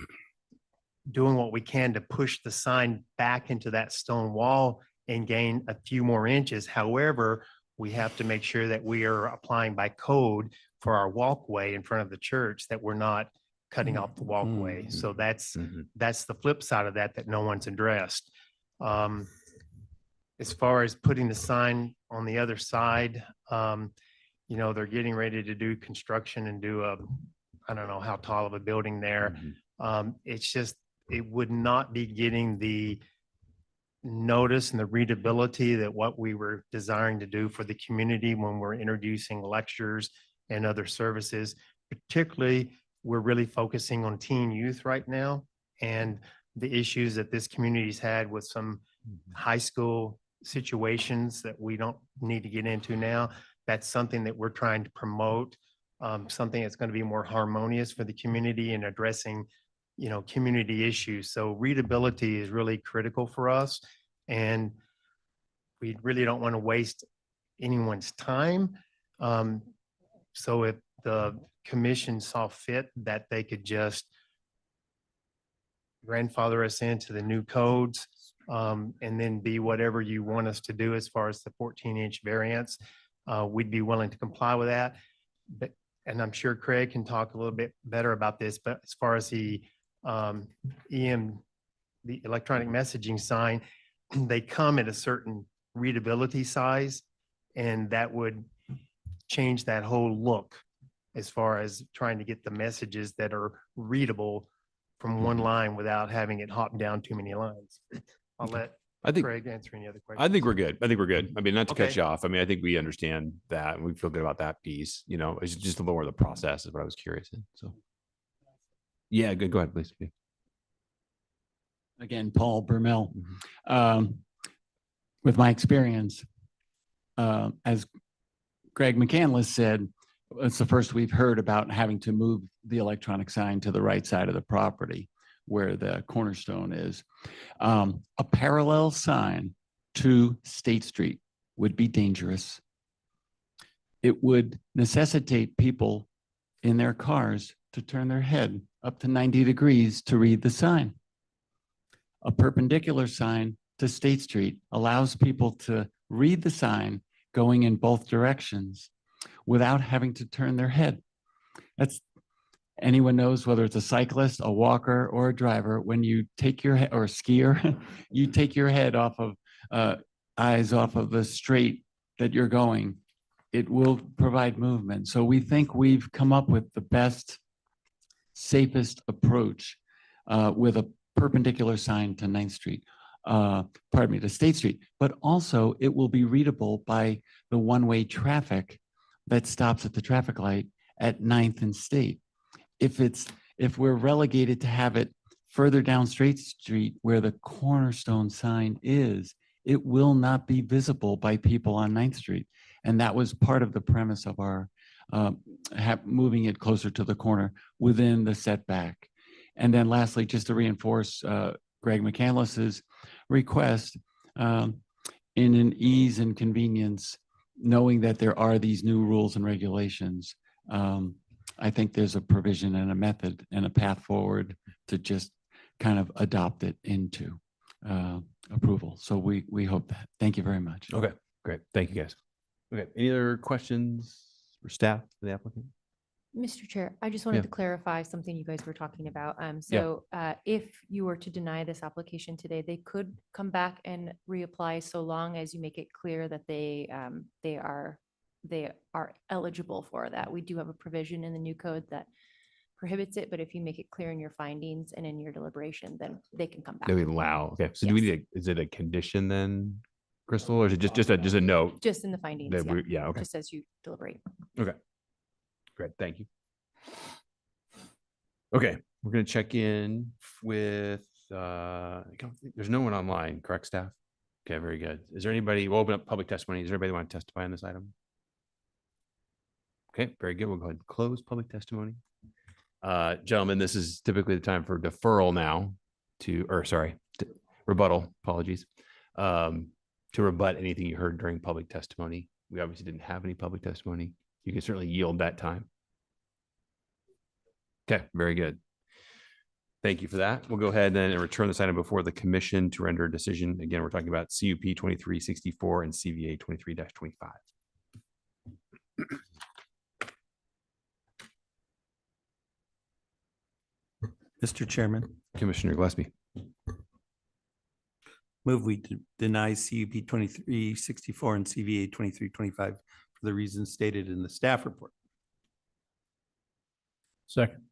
doing what we can to push the sign back into that stone wall and gain a few more inches. However, we have to make sure that we are applying by code for our walkway in front of the church, that we're not cutting off the walkway. So that's the flip side of that no one's addressed. As far as putting the sign on the other side, you know, they're getting ready to do construction and do I don't know how tall of a building there. It's just, it would not be getting the notice and the readability that what we were desiring to do for the community when we're introducing lectures and other services. Particularly, we're really focusing on teen youth right now and the issues that this community's had with some high school situations that we don't need to get into now. That's something that we're trying to promote, something that's going to be more harmonious for the community and addressing, you know, community issues. So readability is really critical for us, and we really don't want to waste anyone's time. So if the commission saw fit that they could just grandfather us into the new codes, and then be whatever you want us to do as far as the 14-inch variance, we'd be willing to comply with that. But, and I'm sure Craig can talk a little bit better about this, but as far as the the electronic messaging sign, they come at a certain readability size, and that would change that whole look as far as trying to get the messages that are readable from one line without having it hop down too many lines. I'll let I think, Craig answer any other questions. I think we're good. I think we're good. I mean, not to cut Okay. you off. I mean, I think we understand that and we feel good about that piece, you know, it's just a little more of the process is what I was curious in. So. Yeah, good. Go ahead, please. Again, Paul Bermel. With my experience, as Greg McCandless said, it's the first we've heard about having to move the electronic sign to the right side of the property where the cornerstone is. A parallel sign to State Street would be dangerous. It would necessitate people in their cars to turn their head up to 90 degrees to read the sign. A perpendicular sign to State Street allows people to read the sign going in both directions without having to turn their head. That's, anyone knows whether it's a cyclist, a walker, or a driver, when you take your head, or a skier, you take your head off of, eyes off of the straight that you're going, it will provide movement. So we think we've come up with the best, safest approach with a perpendicular sign to 9th Street, to State Street, but also it will be readable by the one-way traffic that stops at the traffic light at 9th and State. If we're relegated to have it further down State Street where the cornerstone sign is, it will not be visible by people on 9th Street. And that was part of the premise of our moving it closer to the corner within the setback. And then lastly, just to reinforce Greg McCandless's request, in an ease and convenience, knowing that there are these new rules and regulations, I think there's a provision and a method and a path forward to just kind of adopt it into approval. So we hope that. Thank you very much. Okay, great. Thank you, guys. Okay, any other questions for staff for the applicant? Mr. Chair, I just wanted Yeah. to clarify something you guys were talking about. So if you were to deny this application today, they could come back and reapply so long as you make it clear that they are eligible for that. We do have a provision in the new code that prohibits it, but if you make it clear in your findings and in your deliberation, then they can come back. They would allow. Okay, so do we need, is it a condition then, Crystal, or is it just a note? Just in the findings, that yeah. we- Yeah, okay. Just as you deliberate. Okay. Great, thank you. Okay, we're gonna check in with, there's no one online, correct, staff? Okay, very good. Is there anybody, we'll open up public testimony. Is there anybody want to testify on this item? Okay, very good. We'll go ahead and close public testimony. Gentlemen, this is typically the time for deferral now rebuttal, apologies. To rebut anything you heard during public testimony. We obviously didn't have any public testimony. You can certainly yield that time. Okay, very good. Thank you for that. We'll go ahead then and return this item before the commission to render a decision. Again, we're talking about CUP 2364 and CVA 23-25. Mr. Chairman, Commissioner Gillespie. move we deny CUP 2364 and CVA 2325 for the reasons stated in the staff report. Second.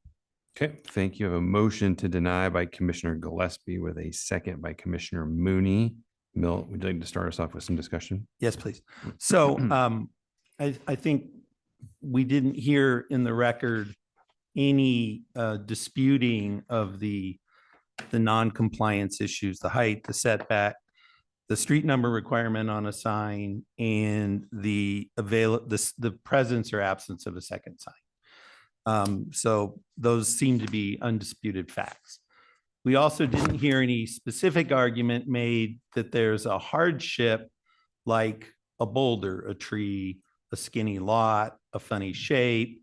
Okay, thank you. I have a motion to deny by Commissioner Gillespie with a second by Commissioner Mooney. Milt, would you like to start us off with some discussion? Yes, please. So I think we didn't hear in the record any disputing of the non-compliance issues, the height, the setback, the street number requirement on a sign, and the presence or absence of a second sign. So those seem to be undisputed facts. We also didn't hear any specific argument made that there's a hardship like a boulder, a tree, a skinny lot, a funny shape.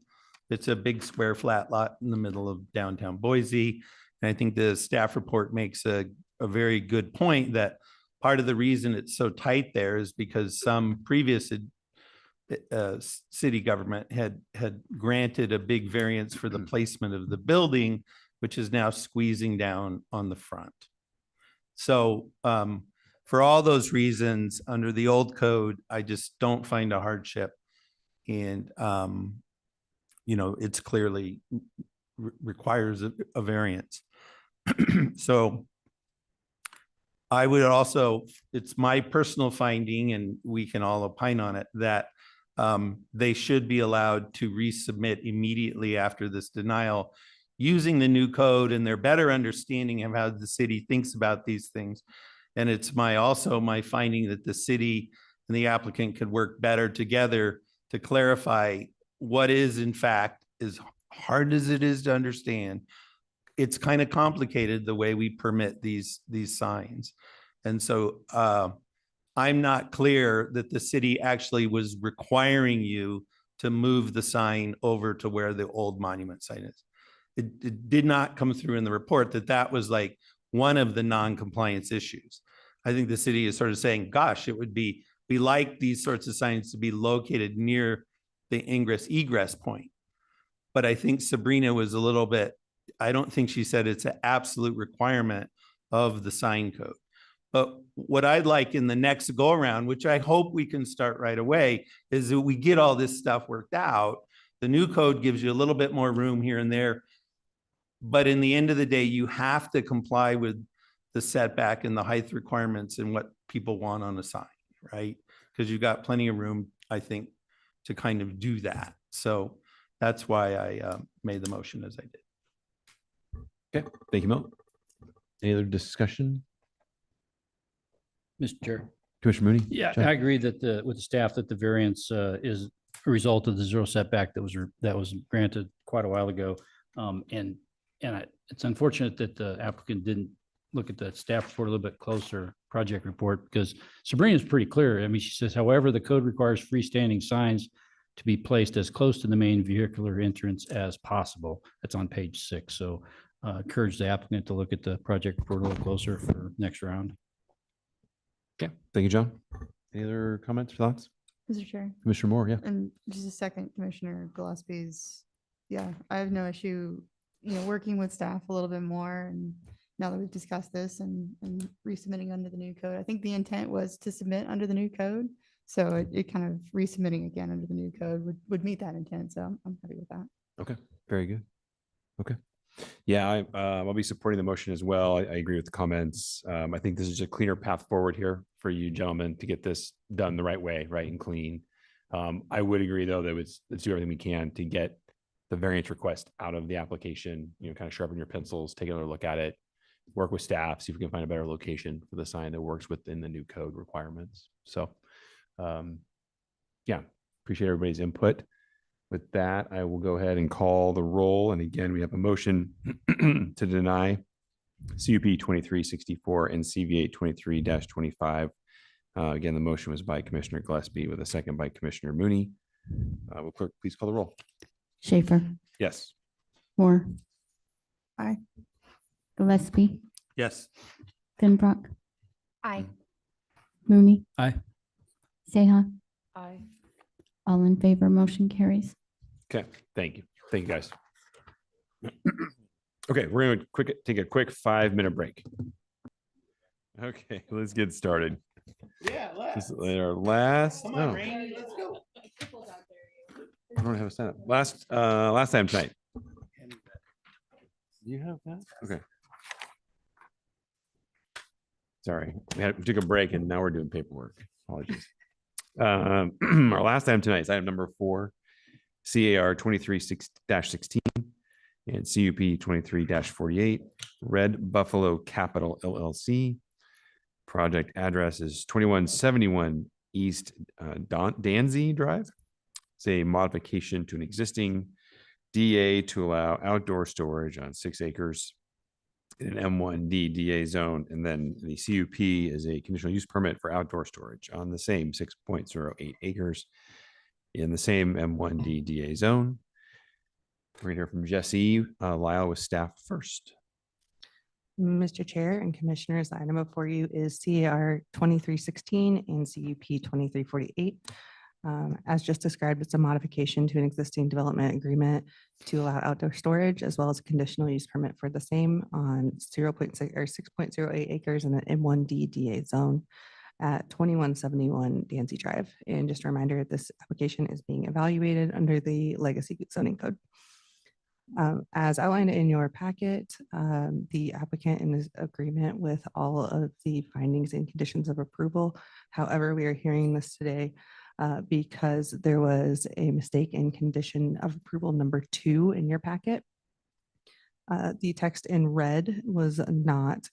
It's a big square flat lot in the middle of downtown Boise. And I think the staff report makes a very good point that part of the reason it's so tight there is because some previous city government had granted a big variance for the placement of the building, which is now squeezing down on the front. So for all those reasons, under the old code, I just don't find a hardship. And, it's clearly requires a variance. So I would also, it's my personal finding, and we can all opine on it, that they should be allowed to resubmit immediately after this denial using the new code and their better understanding of how the city thinks about these things. And it's also my finding that the city and the applicant could work better together to clarify what is in fact, as hard as it is to understand, it's kind of complicated the way we permit these signs. And so I'm not clear that the city actually was requiring you to move the sign over to where the old monument sign is. It did not come through in the report that was like one of the non-compliance issues. I think the city is sort of saying, gosh, we like these sorts of signs to be located near the ingress egress point. But I think Sabrina was a little bit, I don't think she said it's an absolute requirement of the sign code. But what I'd like in the next go around, which I hope we can start right away, is that we get all this stuff worked out. The new code gives you a little bit more room here and there. But in the end of the day, you have to comply with the setback and the height requirements and what people want on a sign, right? Because you've got plenty of room, I think, to kind of do that. So that's why I made the motion as I did. Okay, thank you, Milt. Any other discussion? Mr. Chair. Commissioner Mooney? Yeah, Check. I agree that with the staff that the variance is a result of the zero setback that was granted quite a while ago. It's unfortunate that the applicant didn't look at the staff report a little bit closer, project report, because Sabrina is pretty clear. I mean, she says, however, the code requires freestanding signs to be placed as close to the main vehicular entrance as possible. That's on page 6. So encourage the applicant to look at the project report a little closer for next round. Okay, thank you, John. Any other comments or thoughts? Mr. Chair. Commissioner Moore, yeah. And just a second, Commissioner Gillespie's, I have no issue, working with staff a little bit more. And now that we've discussed this and resubmitting under the new code, I think the intent was to submit under the new code. So it kind of resubmitting again under the new code would meet that intent. So I'm happy with that. Okay, very good. Okay. Yeah, I'll be supporting the motion as well. I agree with the comments. I think this is a cleaner path forward here for you gentlemen to get this done the right way, right and clean. I would agree though that let's do everything we can to get the variance request out of the application, kind of sharpen your pencils, take another look at it, work with staff, see if we can find a better location for the sign that works within the new code requirements. So yeah, appreciate everybody's input. With that, I will go ahead and call the roll. And again, we have a motion to deny CUP 2364 and CVA 23-25. Again, the motion was by Commissioner Gillespie with a second by Commissioner Mooney. Will clerk please call the roll? Schaefer, Yes. Moore. Aye. Gillespie, Yes. Finbrock, Aye. Mooney. Aye. Seha, Aye. all in favor, motion carries. Okay, thank you. Thank you, guys. Okay, we're going to take a quick 5-minute break. Okay, let's get started. Yeah, This is our last. Come oh, on, Randy, let's go. I don't have a sign up. Last time tonight. Do you have that? Okay. Sorry, we took a break and now we're doing paperwork. Apologies. Our last item tonight is item number 4, CAR 23-16 and CUP 23-48, Red Buffalo Capital LLC. Project address is 2171 East Danzy Drive. It's a modification to an existing DA to allow outdoor storage on 6 acres in an M1D DA zone. And then the CUP is a conditional use permit for outdoor storage on the same 6.08 acres in the same M1D DA zone. We're going to hear from Jesse Lyle with staff first. Mr. Chair and Commissioners, the item before you is CAR 2316 and CUP 2348. As just described, it's a modification to an existing development agreement to allow outdoor storage as well as a conditional use permit for the same on 0.6 or 6.08 acres in an M1D DA zone. at 2171 Dancy Drive. And just a reminder, this application is being evaluated under the Legacy zoning code. As outlined in your packet, the applicant is in agreement with all of the findings and conditions of approval. However, we are hearing this today because there was a mistake in condition of approval number 2 in your packet. The text in red was not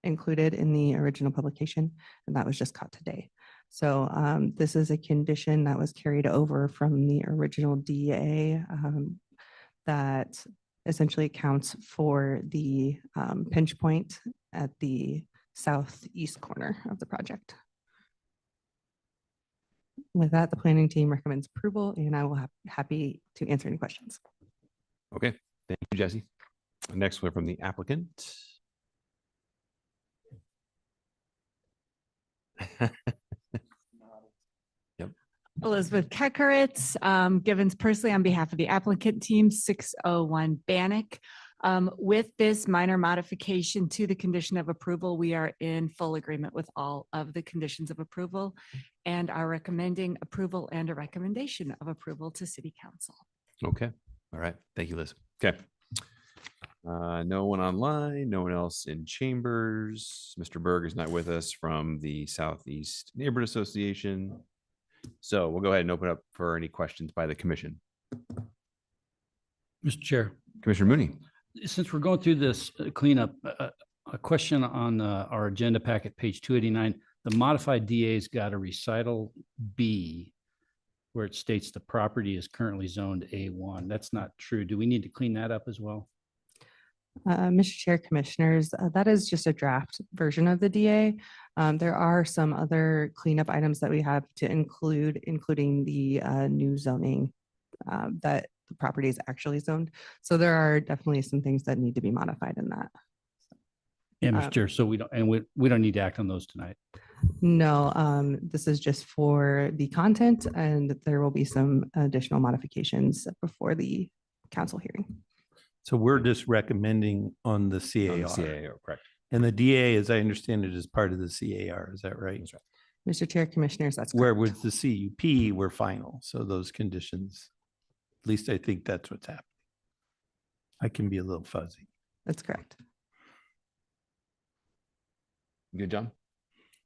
included in the original publication, and that was just caught today. So this is a condition that was carried over from the original DA that essentially accounts for the pinch point at the southeast corner of the project. With that, the planning team recommends approval, and I will be happy to answer any questions. Okay, thank you, Jesse. Next one from the applicant. Yep. Elizabeth Kekaritz, Givens Persley on behalf of the applicant team, 601 Bannock. With this minor modification to the condition of approval, we are in full agreement with all of the conditions of approval and are recommending approval and a recommendation of approval to City Council. Okay, all right. Thank you, Liz. Okay. No one online, no one else in chambers. Mr. Berg is not with us from the Southeast Neighborhood Association. So we'll go ahead and open up for any questions by the commission. Mr. Chair, Commissioner Mooney. since we're going through this cleanup, a question on our agenda packet, page 289, the modified DA's got a recital B where it states the property is currently zoned A1. That's not true. Do we need to clean that up as well? Mr. Chair, Commissioners, that is just a draft version of the DA. There are some other cleanup items that we have to include, including the new zoning that the property is actually zoned. So there are definitely some things that need to be modified in that. Yeah, Mr. Chair, so we don't need to act on those tonight. No, this is just for the content, and there will be some additional modifications before the council hearing. So we're just recommending on the CAR. CAR, correct. And the DA, as I understand it, is part of the CAR. Is that right? That's right. Mr. Chair, Commissioners, that's Where correct. with the CUP, we're final. So those conditions, at least I think that's what's happening. I can be a little fuzzy. That's correct. Good, John?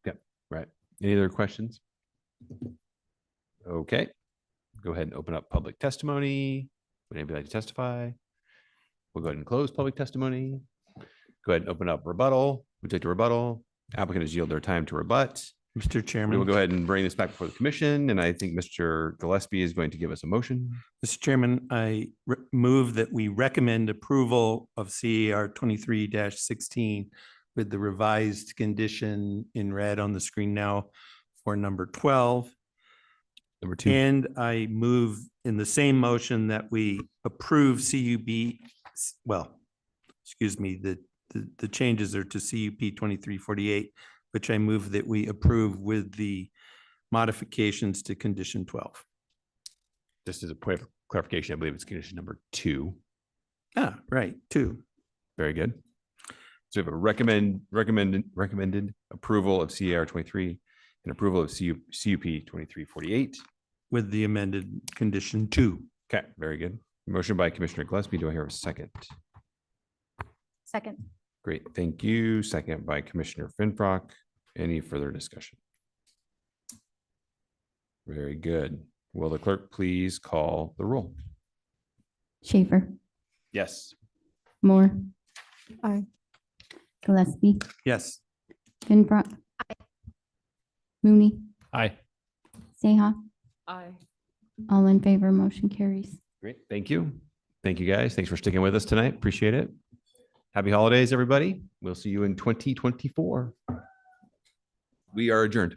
Yep, right. Any other questions? Okay. Go ahead and open up public testimony. Would anybody like to testify? We'll go ahead and close public testimony. Go ahead and open up rebuttal. We take the rebuttal. Applicant has yielded their time to rebut. Mr. We Chairman. will go ahead and bring this back before the commission, and I think Mr. Gillespie is going to give us a motion. Mr. Chairman, I move that we recommend approval of CAR 23-16 with the revised condition in red on the screen now for number 12. Number 2. And I move in the same motion that we approve CUB, well, excuse me, the changes are to CUP 2348, which I move that we approve with the modifications to condition 12. Just as a point of clarification, I believe it's condition number 2. Ah, right, 2. Very good. So we have a recommended approval of CAR 23 and approval of CUP 2348. With the amended condition 2. Okay, very good. Motion by Commissioner Gillespie. Do I hear a second? Second. Great, thank you. Second by Commissioner Finfrock. Any further discussion? Very good. Will the clerk please call the roll? Schaefer, Yes. Moore, Aye. Gillespie, Yes. Finbrook. Mooney, Aye. Seha, Aye. all in favor, motion carries. Great, thank you. Thank you, guys. Thanks for sticking with us tonight. Appreciate it. Happy holidays, everybody. We'll see you in 2024. We are adjourned.